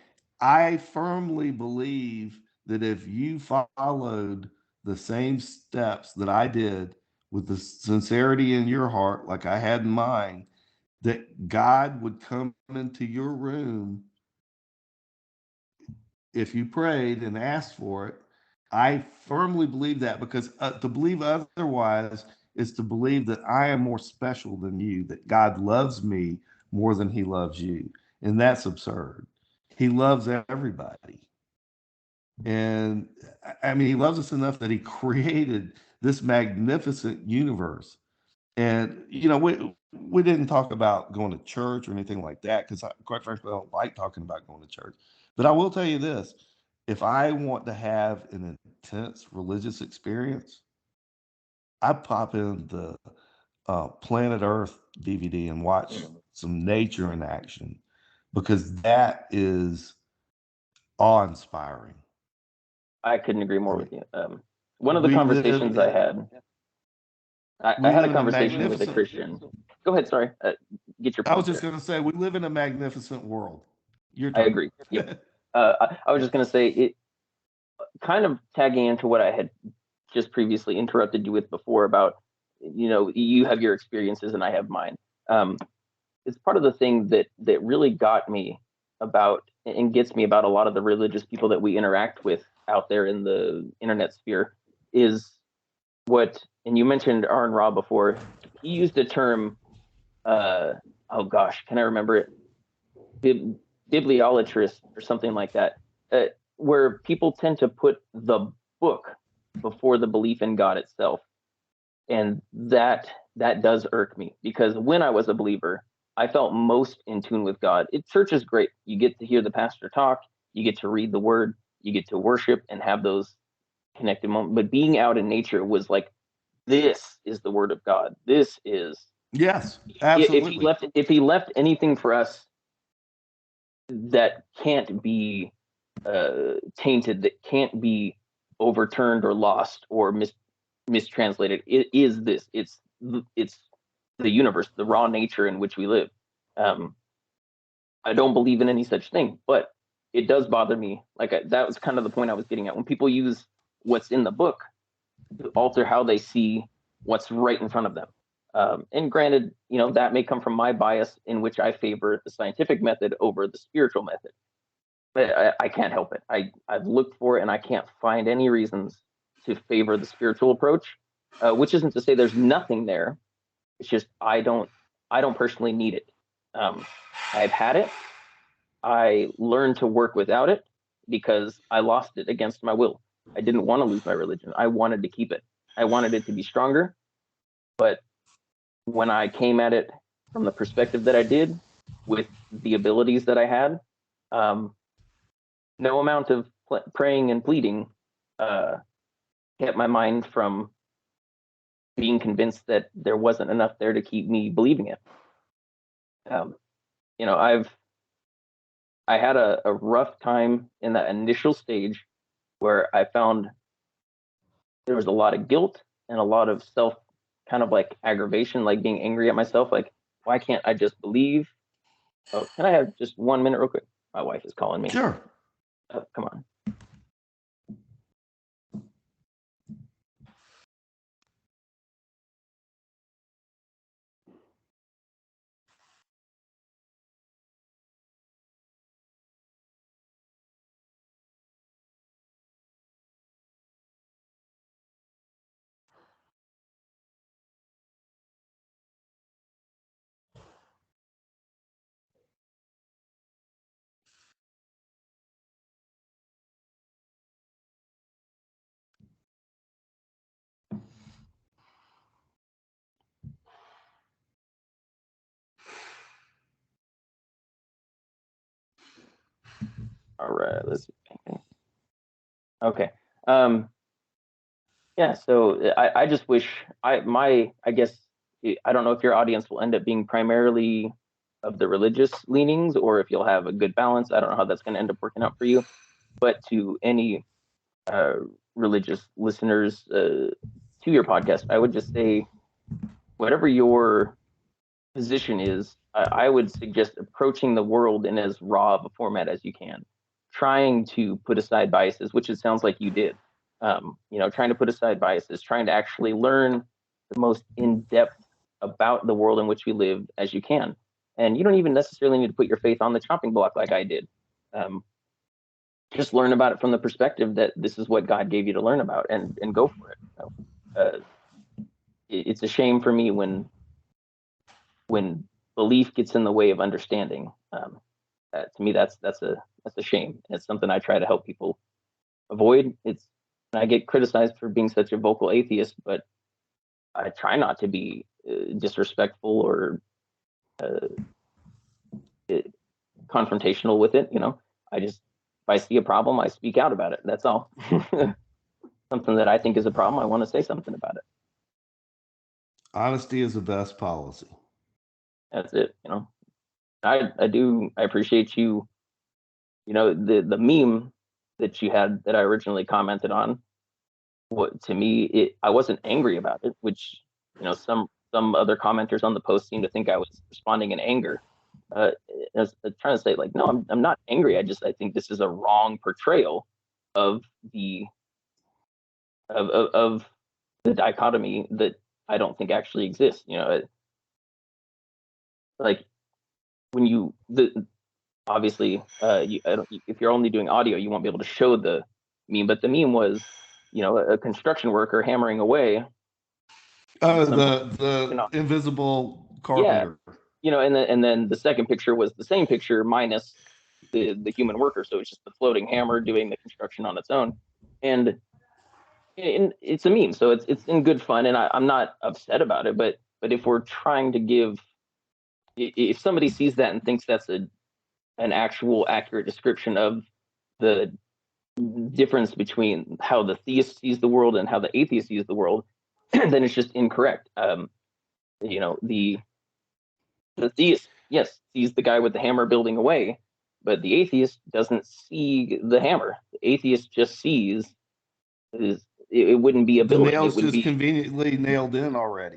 S1: I firmly believe that if you followed the same steps that I did with the sincerity in your heart, like I had in mine, that God would come into your room if you prayed and asked for it. I firmly believe that because to believe otherwise is to believe that I am more special than you, that God loves me more than he loves you. And that's absurd. He loves everybody. And I mean, he loves us enough that he created this magnificent universe. And, we didn't talk about going to church or anything like that because, quite frankly, I don't like talking about going to church. But I will tell you this, if I want to have an intense religious experience, I pop in the Planet Earth DVD and watch
S2: Mhm.
S1: some nature in action because that is awe inspiring.
S2: I couldn't agree
S1: I
S2: more
S1: mean,
S2: with you. One of the
S1: we live
S2: conversations I had, I
S1: we
S2: had a
S1: live in a
S2: conversation with a
S1: magnificent.
S2: Christian. Go ahead. Sorry. Get your
S1: I was
S2: point
S1: just
S2: there.
S1: going to say we live in a magnificent world. Your
S2: I
S1: turn.
S2: agree. Yep. I was just going to say it, kind of tagging into what I had just previously interrupted you with before about, you have your experiences and I have mine. Um, it's part of the thing that really got me about and gets me about a lot of the religious people that we interact with out there in the internet sphere is what, and you mentioned Aaron Ra before. He used a term, oh gosh, can I remember it? Bibliolatrist or something like that, where people tend to put the book before the belief in God itself. And that does irk me, because when I was a believer, I felt most in tune with God. Church is great. You get to hear the pastor talk, you get to read the word, you get to worship and have those connected moments. But being out in nature was like, this is the word of God. This is,
S1: yes, absolutely.
S2: If he left anything for us that can't be tainted, that can't be overturned or lost or mistranslated, it is this. It's the universe, the raw nature in which we live. I don't believe in any such thing, but it does bother me. That was kind of the point I was getting at. When people use what's in the book to alter how they see what's right in front of them. And granted, that may come from my bias, in which I favor the scientific method over the spiritual method. But I can't help it. I've looked for it, and I can't find any reasons to favor the spiritual approach, which isn't to say there's nothing there. It's just I don't personally need it. I've had it. I learned to work without it because I lost it against my will. I didn't want to lose my religion. I wanted to keep it. I wanted it to be stronger. But when I came at it from the perspective that I did, with the abilities that I had, no amount of praying and pleading kept my mind from being convinced that there wasn't enough there to keep me believing it. I had a rough time in that initial stage where I found there was a lot of guilt and a lot of self kind of like aggravation, like being angry at myself. Like, why can't I just believe? Oh, can I have just 1 minute real quick? My wife is calling me.
S1: Sure.
S2: Oh, come on. All right, let's see. Okay. Yeah, so I just wish I guess I don't know if your audience will end up being primarily of the religious leanings, or if you'll have a good balance. I don't know how that's going to end up working out for you. But to any religious listeners to your podcast, I would just say, whatever your position is, I would suggest approaching the world in as raw of a format as you can, trying to put aside biases, which it sounds like you did. Trying to put aside biases, trying to actually learn the most in-depth about the world in which we live as you can. And you don't even necessarily need to put your faith on the chopping block like I did. Just learn about it from the perspective that this is what God gave you to learn about, and go for it. It's a shame for me when belief gets in the way of understanding. To me, that's a shame. It's something I try to help people avoid. I get criticized for being such a vocal atheist, but I try not to be disrespectful or confrontational with it. If I see a problem, I speak out about it. That's all. Something that I think is a problem, I want to say something about it.
S1: Honesty is the best policy.
S2: That's it. I appreciate you. The meme that you had that I originally commented on. To me, I wasn't angry about it, which some other commenters on the post seem to think I was responding in anger. I was trying to say, like, no, I'm not angry. I think this is a wrong portrayal of the dichotomy that I don't think actually exists. Like when obviously, if you're only doing audio, you won't be able to show the meme. But the meme was, a construction worker hammering away on some,
S1: The invisible
S2: yeah,
S1: carpenter.
S2: and then the second picture was the same picture minus the human worker. So it's just the floating hammer doing the construction on its own, and it's a meme, so it's in good fun, and I'm not upset about it. But if we're trying to give, if somebody sees that and thinks that's an actual accurate description of the difference between how the theist sees the world and how the atheist sees the world, then it's just incorrect. You know, the theist, yes, sees the guy with the hammer building away, but the atheist doesn't see the hammer. The atheist just sees is it wouldn't be a
S1: The
S2: building. It
S1: nail's
S2: would
S1: just
S2: be
S1: conveniently nailed in already.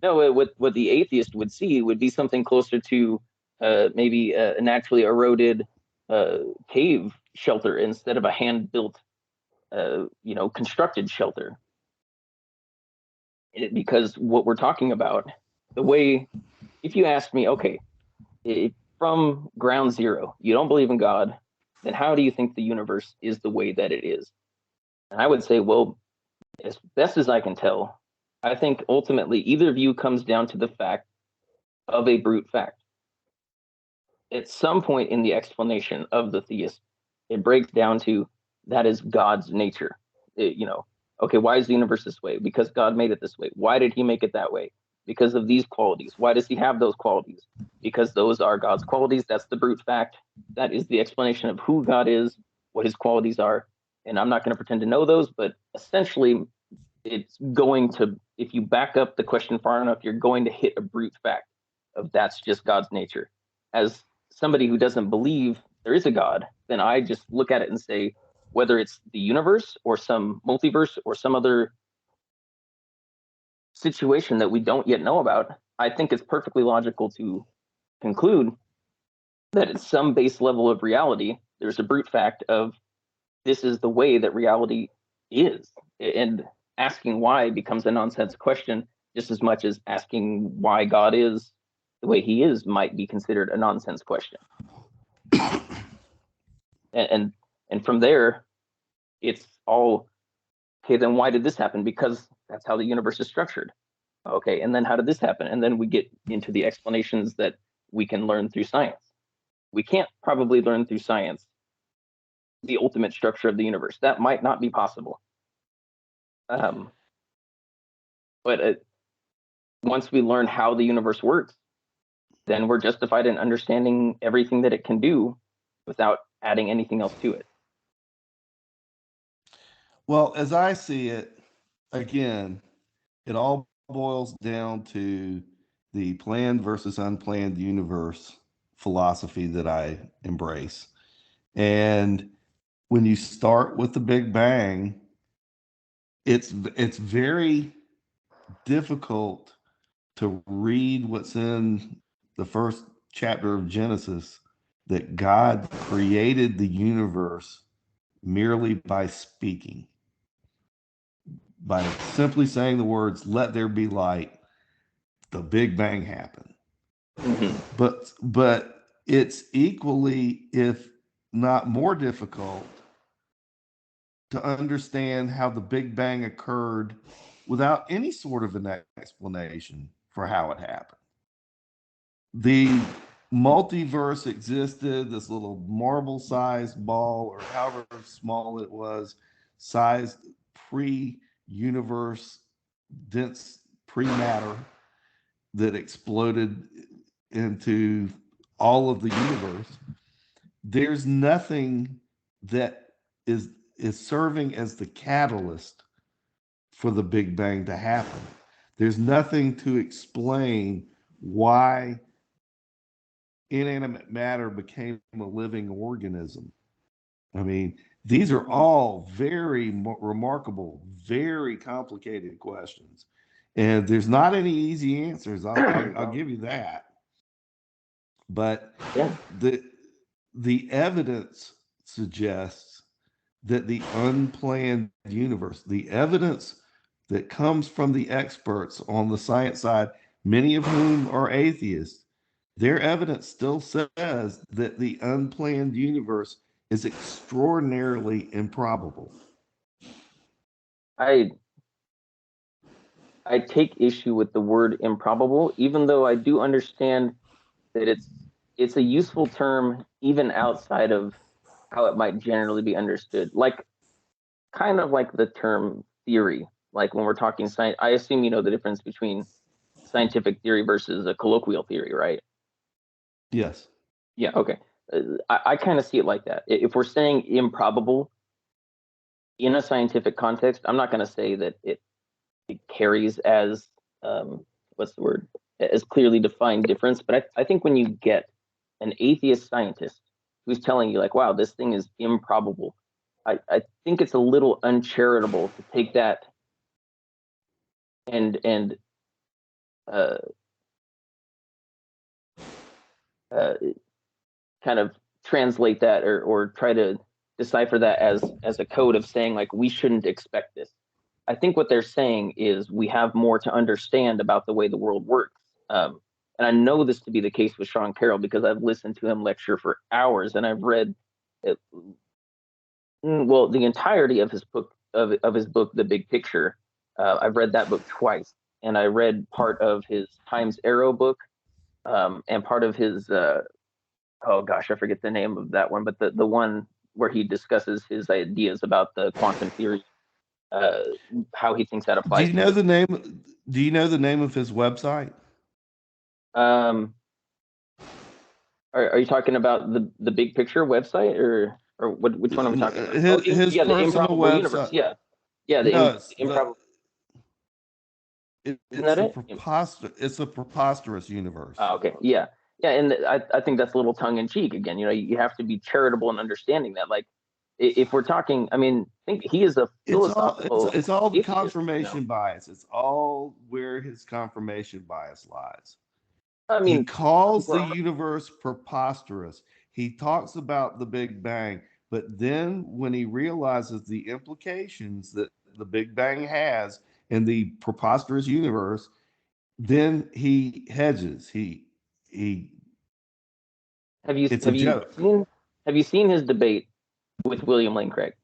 S2: no. What the atheist would see would be something closer to maybe a naturally eroded uh, cave shelter instead of a hand built, constructed shelter. Because what we're talking about, the way, if you ask me, okay, from ground zero, you don't believe in God, then how do you think the universe is the way that it is? And I would say, well, as best as I can tell, I think ultimately either view comes down to the fact of a brute fact. At some point in the explanation of the theist, it breaks down to that is God's nature. Okay, why is the universe this way? Because God made it this way. Why did he make it that way? Because of these qualities. Why does he have those qualities? Because those are God's qualities. That's the brute fact. That is the explanation of who God is, what his qualities are. And I'm not going to pretend to know those, but essentially, it's going to, if you back up the question far enough, you're going to hit a brute fact of that's just God's nature. As somebody who doesn't believe there is a God, then I just look at it and say, whether it's the universe or some multiverse or some other situation that we don't yet know about, I think it's perfectly logical to conclude that at some base level of reality, there's a brute fact of this is the way that reality is. And asking why becomes a nonsense question just as much as asking why God is the way he is might be considered a nonsense question. And from there, it's all okay. Then why did this happen? Because that's how the universe is structured. Okay, and then how did this happen? And then we get into the explanations that we can learn through science. We can't probably learn through science the ultimate structure of the universe. That might not be possible. Um, but once we learn how the universe works, then we're justified in understanding everything that it can do without adding anything else to it.
S1: Well, as I see it, again, it all boils down to the planned versus unplanned universe philosophy that I embrace. And when you start with the Big Bang, it's very difficult to read what's in the first chapter of Genesis, that God created the universe merely by speaking, by simply saying the words, let there be light, the Big Bang happened.
S2: Mm-hmm.
S1: But it's equally, if not more difficult, to understand how the Big Bang occurred without any sort of an explanation for how it happened. The multiverse existed, this little marble-sized ball, or however small it was, sized pre-universe, dense pre-matter that exploded into all of the universe. There's nothing that is serving as the catalyst for the Big Bang to happen. There's nothing to explain why inanimate matter became a living organism. I mean, these are all very remarkable, very complicated questions. And there's not any easy answers. I'll give you that. But
S2: Yeah.
S1: the evidence suggests that the unplanned universe, the evidence that comes from the experts on the science side, many of whom are atheists, Their evidence still says that the unplanned universe is extraordinarily improbable.
S2: I I take issue with the word improbable, even though I do understand that it's a useful term even outside of how it might generally be understood. Like kind of like the term theory. Like when we're talking science, I assume you know the difference between scientific theory versus a colloquial theory, right?
S1: Yes.
S2: Yeah, okay. I kind of see it like that. If we're saying improbable in a scientific context, I'm not going to say that it carries as what's the word, as clearly defined difference. But I think when you get an atheist scientist who's telling you like, wow, this thing is improbable, I think it's a little uncharitable to take that and uh, uh, kind of translate that or try to decipher that as a code of saying like we shouldn't expect this. I think what they're saying is we have more to understand about the way the world works. And I know this to be the case with Sean Carroll because I've listened to him lecture for hours and I've read, it, well, the entirety of his book of his book, The Big Picture. I've read that book twice, and I read part of his Times Arrow book and part of his oh gosh, I forget the name of that one, but the one where he discusses his ideas about the quantum theory, uh, how he thinks that
S1: Do
S2: applies
S1: you
S2: to
S1: know
S2: the.
S1: the name? Do you know the name of his website?
S2: Um, are you talking about the big picture website or what? Which one are we talking about? Oh,
S1: His
S2: yeah, the
S1: personal
S2: improbable universe.
S1: website.
S2: Yeah, yeah,
S1: No,
S2: the improbable. Isn't
S1: it's
S2: that
S1: the
S2: it?
S1: preposterous universe.
S2: Oh, okay, yeah, yeah, and I think that's a little tongue in cheek again. You know, you have to be charitable in understanding that. Like, if we're talking, I mean, I think he is a philosophical
S1: It's all the
S2: atheist. You know,
S1: confirmation bias. It's all where his confirmation bias lies.
S2: I
S1: He
S2: mean,
S1: calls the
S2: we're
S1: universe preposterous. He talks about the Big Bang, but then when he realizes the implications that the Big Bang has in the preposterous universe, then he hedges. He it's a
S2: have you
S1: joke.
S2: seen his debate with William Lane Craig?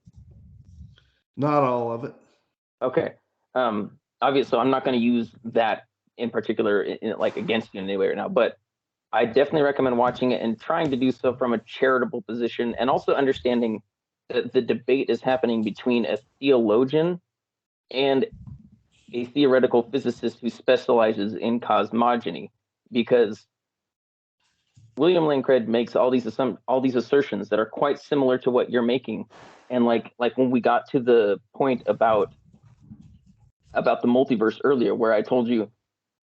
S1: Not all of it.
S2: Okay. Obviously, so I'm not going to use that in particular, like against you in any way right now, but I definitely recommend watching it and trying to do so from a charitable position and also understanding that the debate is happening between a theologian and a theoretical physicist who specializes in cosmogony. Because William Lane Craig makes all these assertions that are quite similar to what you're making, and like when we got to the point about the multiverse earlier, where I told you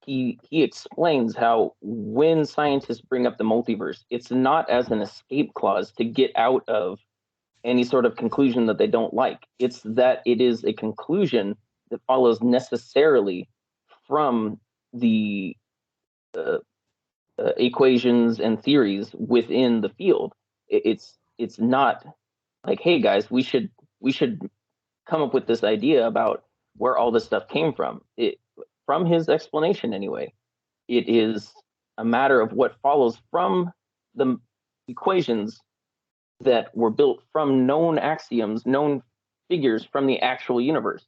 S2: he explains how when scientists bring up the multiverse, it's not as an escape clause to get out of any sort of conclusion that they don't like. It's that it is a conclusion that follows necessarily from the uh, equations and theories within the field. It's not like, hey guys, we should come up with this idea about where all this stuff came from. It from his explanation anyway. It is a matter of what follows from the equations that were built from known axioms, known figures from the actual universe.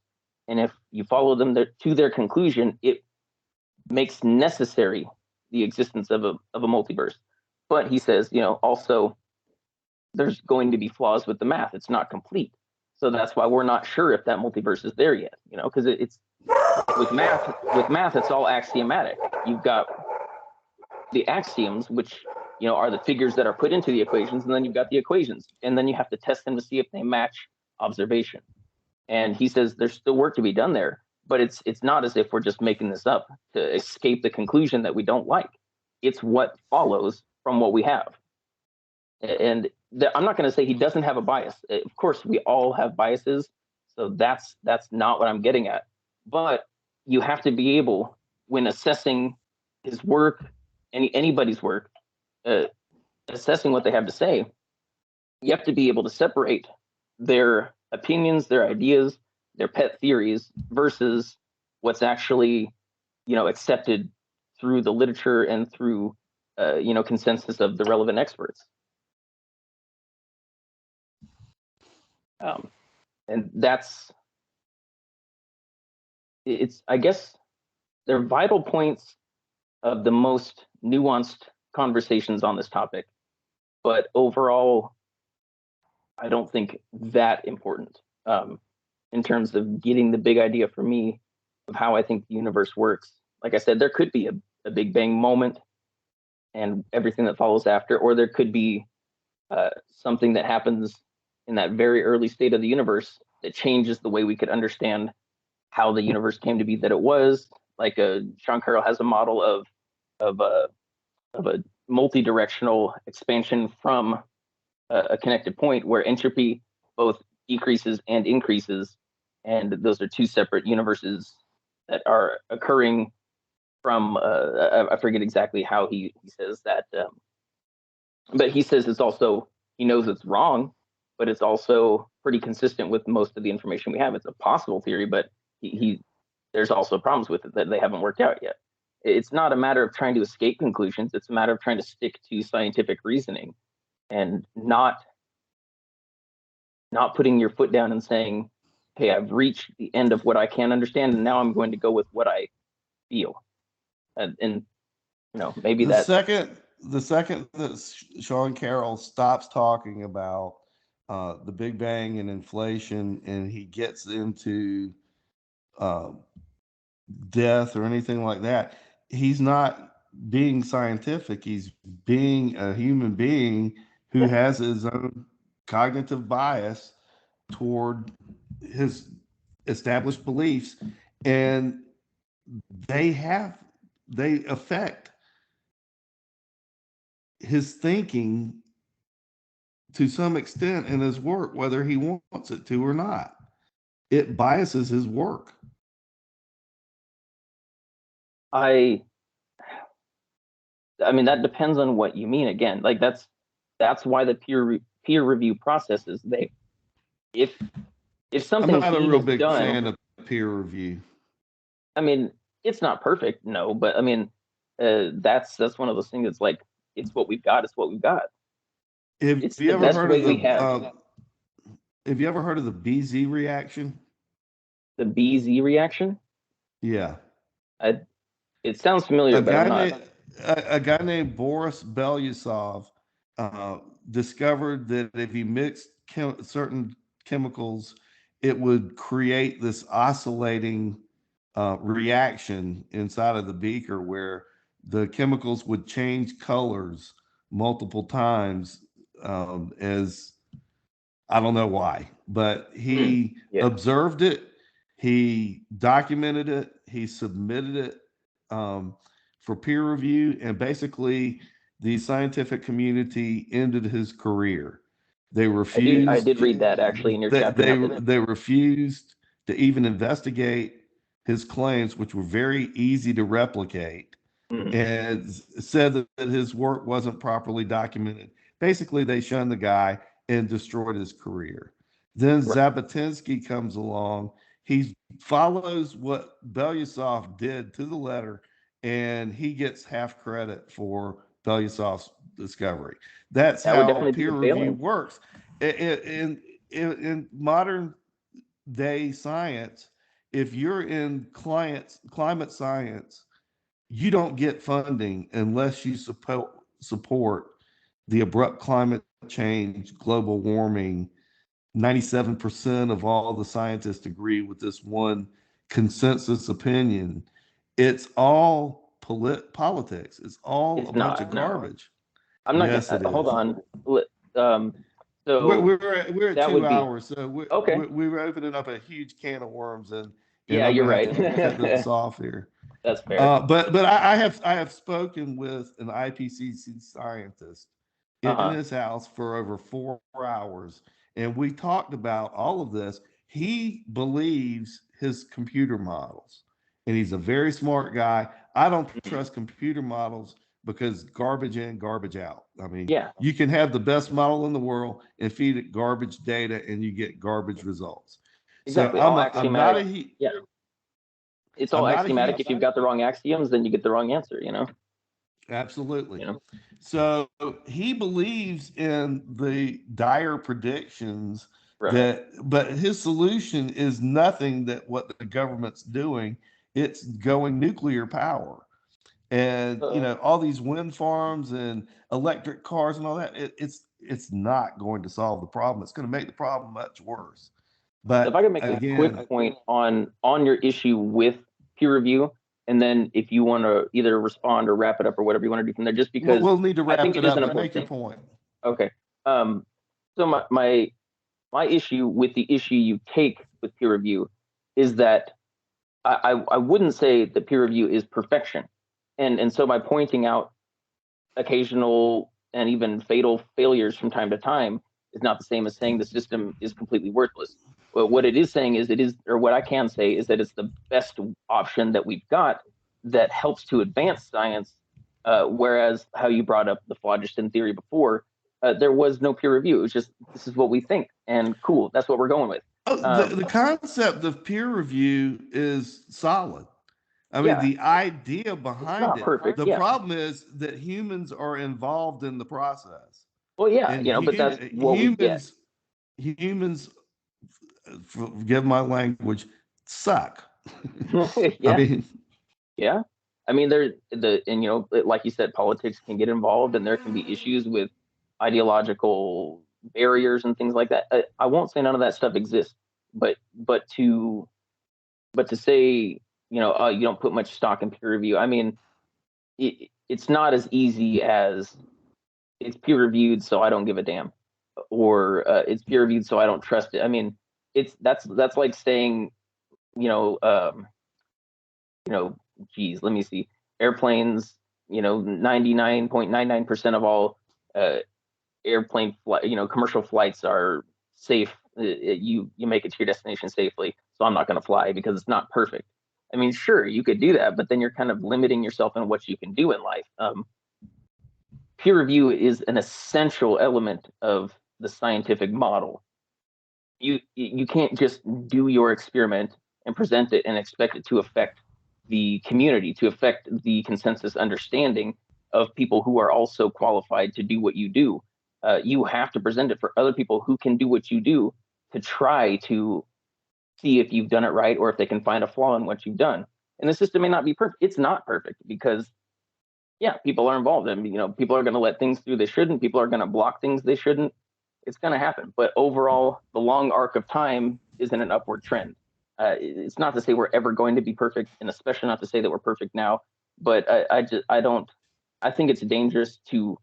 S2: And if you follow them to their conclusion, it makes necessary the existence of a multiverse. But he says, you know, also there's going to be flaws with the math. It's not complete. So that's why we're not sure if that multiverse is there yet, you know, because it's with math, it's all axiomatic. You've got the axioms, which you know are the figures that are put into the equations, and then you've got the equations, and then you have to test them to see if they match observation. And he says there's still work to be done there, but it's not as if we're just making this up to escape the conclusion that we don't like. It's what follows from what we have. And I'm not going to say he doesn't have a bias. Of course, we all have biases, so that's not what I'm getting at. But you have to be able, when assessing his work, anybody's work, uh, assessing what they have to say, you have to be able to separate their opinions, their ideas, their pet theories versus what's actually, you know, accepted through the literature and through consensus of the relevant experts. And I guess they're vital points of the most nuanced conversations on this topic, but overall, I don't think that important in terms of getting the big idea for me of how I think the universe works. Like I said, there could be a Big Bang moment and everything that follows after, or there could be something that happens in that very early state of the universe that changes the way we could understand how the universe came to be that it was. Like Sean Carroll has a model of a multi-directional expansion from a connected point where entropy both decreases and increases, and those are two separate universes that are occurring from I forget exactly how he says that, but he says he knows it's wrong, but it's also pretty consistent with most of the information we have. It's a possible theory, but there's also problems with it that they haven't worked out yet. It's not a matter of trying to escape conclusions. It's a matter of trying to stick to scientific reasoning and not putting your foot down and saying, hey, I've reached the end of what I can understand, and now I'm going to go with what I feel. And maybe
S1: the second that Sean Carroll stops talking about the Big Bang and inflation, and he gets into death or anything like that, he's not being scientific. He's being a human being who has his own cognitive bias toward his established beliefs, and they affect his thinking to some extent in his work, whether he wants it to or not. It biases his work.
S2: I mean, that depends on what you mean. Again, like that's why the peer review process is there. If something,
S1: I'm not a real big fan of peer review.
S2: I mean, it's not perfect, no, but I mean, that's one of those things that's like, it's what we've got. It's what we've got.
S1: Have you ever heard of the BZ reaction?
S2: The BZ reaction?
S1: Yeah.
S2: It sounds familiar, but I'm not.
S1: A guy named Boris Belousov discovered that if he mixed certain chemicals, it would create this oscillating reaction inside of the beaker where the chemicals would change colors multiple times, as I don't know why, but he observed it, he documented it, he submitted it for peer review, and basically the scientific community ended his career. They refused.
S2: I did read that actually in your chapter.
S1: They refused to even investigate his claims, which were very easy to replicate, and said that his work wasn't properly documented. Basically, they shunned the guy and destroyed his career. Then Zhabotinsky comes along. He follows what Belousov did to the letter, and he gets half credit for Belousov's discovery. That's how peer review works. In modern day science, if you're in climate science, you don't get funding unless you support the abrupt climate change, global warming. 97% of all the scientists agree with this one consensus opinion. It's all politics. It's all a bunch of garbage.
S2: I'm not gonna hold on. So
S1: we're at 2 hours, so we're opening up a huge can of worms, and
S2: you're right.
S1: Cut this off here.
S2: That's fair.
S1: But I have spoken with an IPCC scientist in his house for over 4 hours, and we talked about all of this. He believes his computer models, and he's a very smart guy. I don't trust computer models because garbage in, garbage out. I mean, you can have the best model in the world and feed it garbage data, and you get garbage results.
S2: Exactly.
S1: So I'm not a
S2: it's all axiomatic. If you've got the wrong axioms, then you get the wrong answer,
S1: Absolutely.
S2: You know,
S1: So he believes in the dire predictions
S2: right?
S1: that, but his solution is nothing that what the government's doing. It's going nuclear power. And
S2: Uh,
S1: all these wind farms and electric cars and all that, it's not going to solve the problem. It's going to make the problem much worse.
S2: if I
S1: But
S2: could make a
S1: again,
S2: quick point on your issue with peer review, and then if you want to either respond or wrap it up or whatever you want to do from there, just because
S1: we'll need to
S2: I
S1: wrap
S2: think
S1: it
S2: it is
S1: up,
S2: an
S1: but
S2: important
S1: make your
S2: thing.
S1: point.
S2: Okay. Um, so my issue with the issue you take with peer review is that I wouldn't say that peer review is perfection. And so by pointing out occasional and even fatal failures from time to time is not the same as saying the system is completely worthless. But what it is saying is it is, or what I can say is that it's the best option that we've got that helps to advance science. Whereas how you brought up the phlogiston theory before, there was no peer review. It was just this is what we think, and cool, that's what we're going with.
S1: Oh,
S2: Um,
S1: the concept of peer review is solid. I mean,
S2: yeah,
S1: the idea
S2: it's
S1: behind
S2: not
S1: it.
S2: perfect.
S1: The
S2: Yeah,
S1: problem is that humans are involved in the process,
S2: well, yeah,
S1: and
S2: but that's what we get.
S1: humans, forgive my language, suck. I
S2: Yeah,
S1: mean,
S2: yeah. I mean, and like you said, politics can get involved, and there can be issues with ideological barriers and things like that. I won't say none of that stuff exists, but but to but to say, you don't put much stock in peer review. I mean, it's not as easy as it's peer reviewed, so I don't give a damn, or it's peer reviewed, so I don't trust it. I mean, that's like saying, you know, um, you know, geez, let me see, airplanes, 99.99% of all uh, airplane flight, commercial flights are safe. You make it to your destination safely, so I'm not going to fly because it's not perfect. I mean, sure, you could do that, but then you're kind of limiting yourself in what you can do in life. Peer review is an essential element of the scientific model. You can't just do your experiment and present it and expect it to affect the community, to affect the consensus understanding of people who are also qualified to do what you do. You have to present it for other people who can do what you do to try to see if you've done it right or if they can find a flaw in what you've done. And the system may not be perfect. It's not perfect because yeah, people are involved, and people are going to let things through they shouldn't. People are going to block things they shouldn't. It's going to happen. But overall, the long arc of time is in an upward trend. It's not to say we're ever going to be perfect, and especially not to say that we're perfect now. But I don't. I think it's dangerous to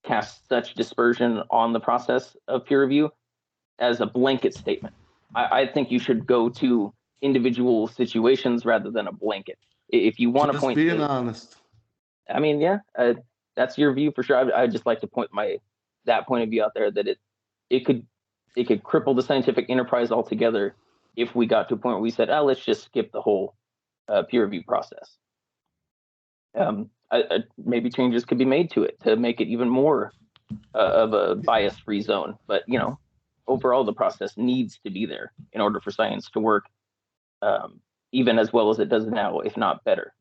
S2: cast such dispersion on the process of peer review as a blanket statement. I think you should go to individual situations rather than a blanket. If you want to
S1: just
S2: point
S1: being
S2: to,
S1: honest.
S2: I mean, yeah, that's your view for sure. I just like to point that point of view out there that it could it could cripple the scientific enterprise altogether if we got to a point where we said, oh, let's just skip the whole peer review process. Maybe changes could be made to it to make it even more of a bias-free zone. But overall, the process needs to be there in order for science to work, even as well as it does now, if not better.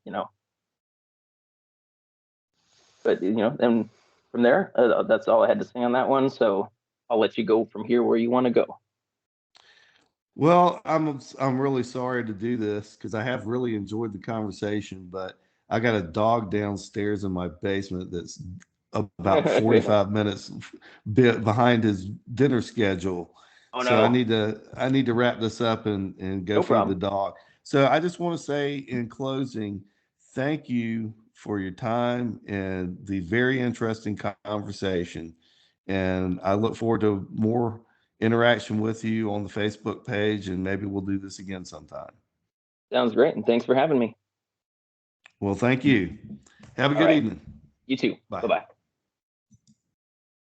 S2: But and from there, that's all I had to say on that one. So I'll let you go from here where you want to go.
S1: Well, I'm really sorry to do this because I have really enjoyed the conversation, but I got a dog downstairs in my basement that's about 45 minutes bit behind his dinner schedule.
S2: Oh
S1: So
S2: no,
S1: I need to wrap this up and go
S2: no
S1: feed the
S2: problem.
S1: dog. So I just want to say in closing, thank you for your time and the very interesting conversation. And I look forward to more interaction with you on the Facebook page, and maybe we'll do this again sometime.
S2: Sounds great, and thanks for having me.
S1: Well, thank you. Have a
S2: All
S1: good
S2: right,
S1: evening.
S2: you too. Bye
S1: Bye.
S2: bye.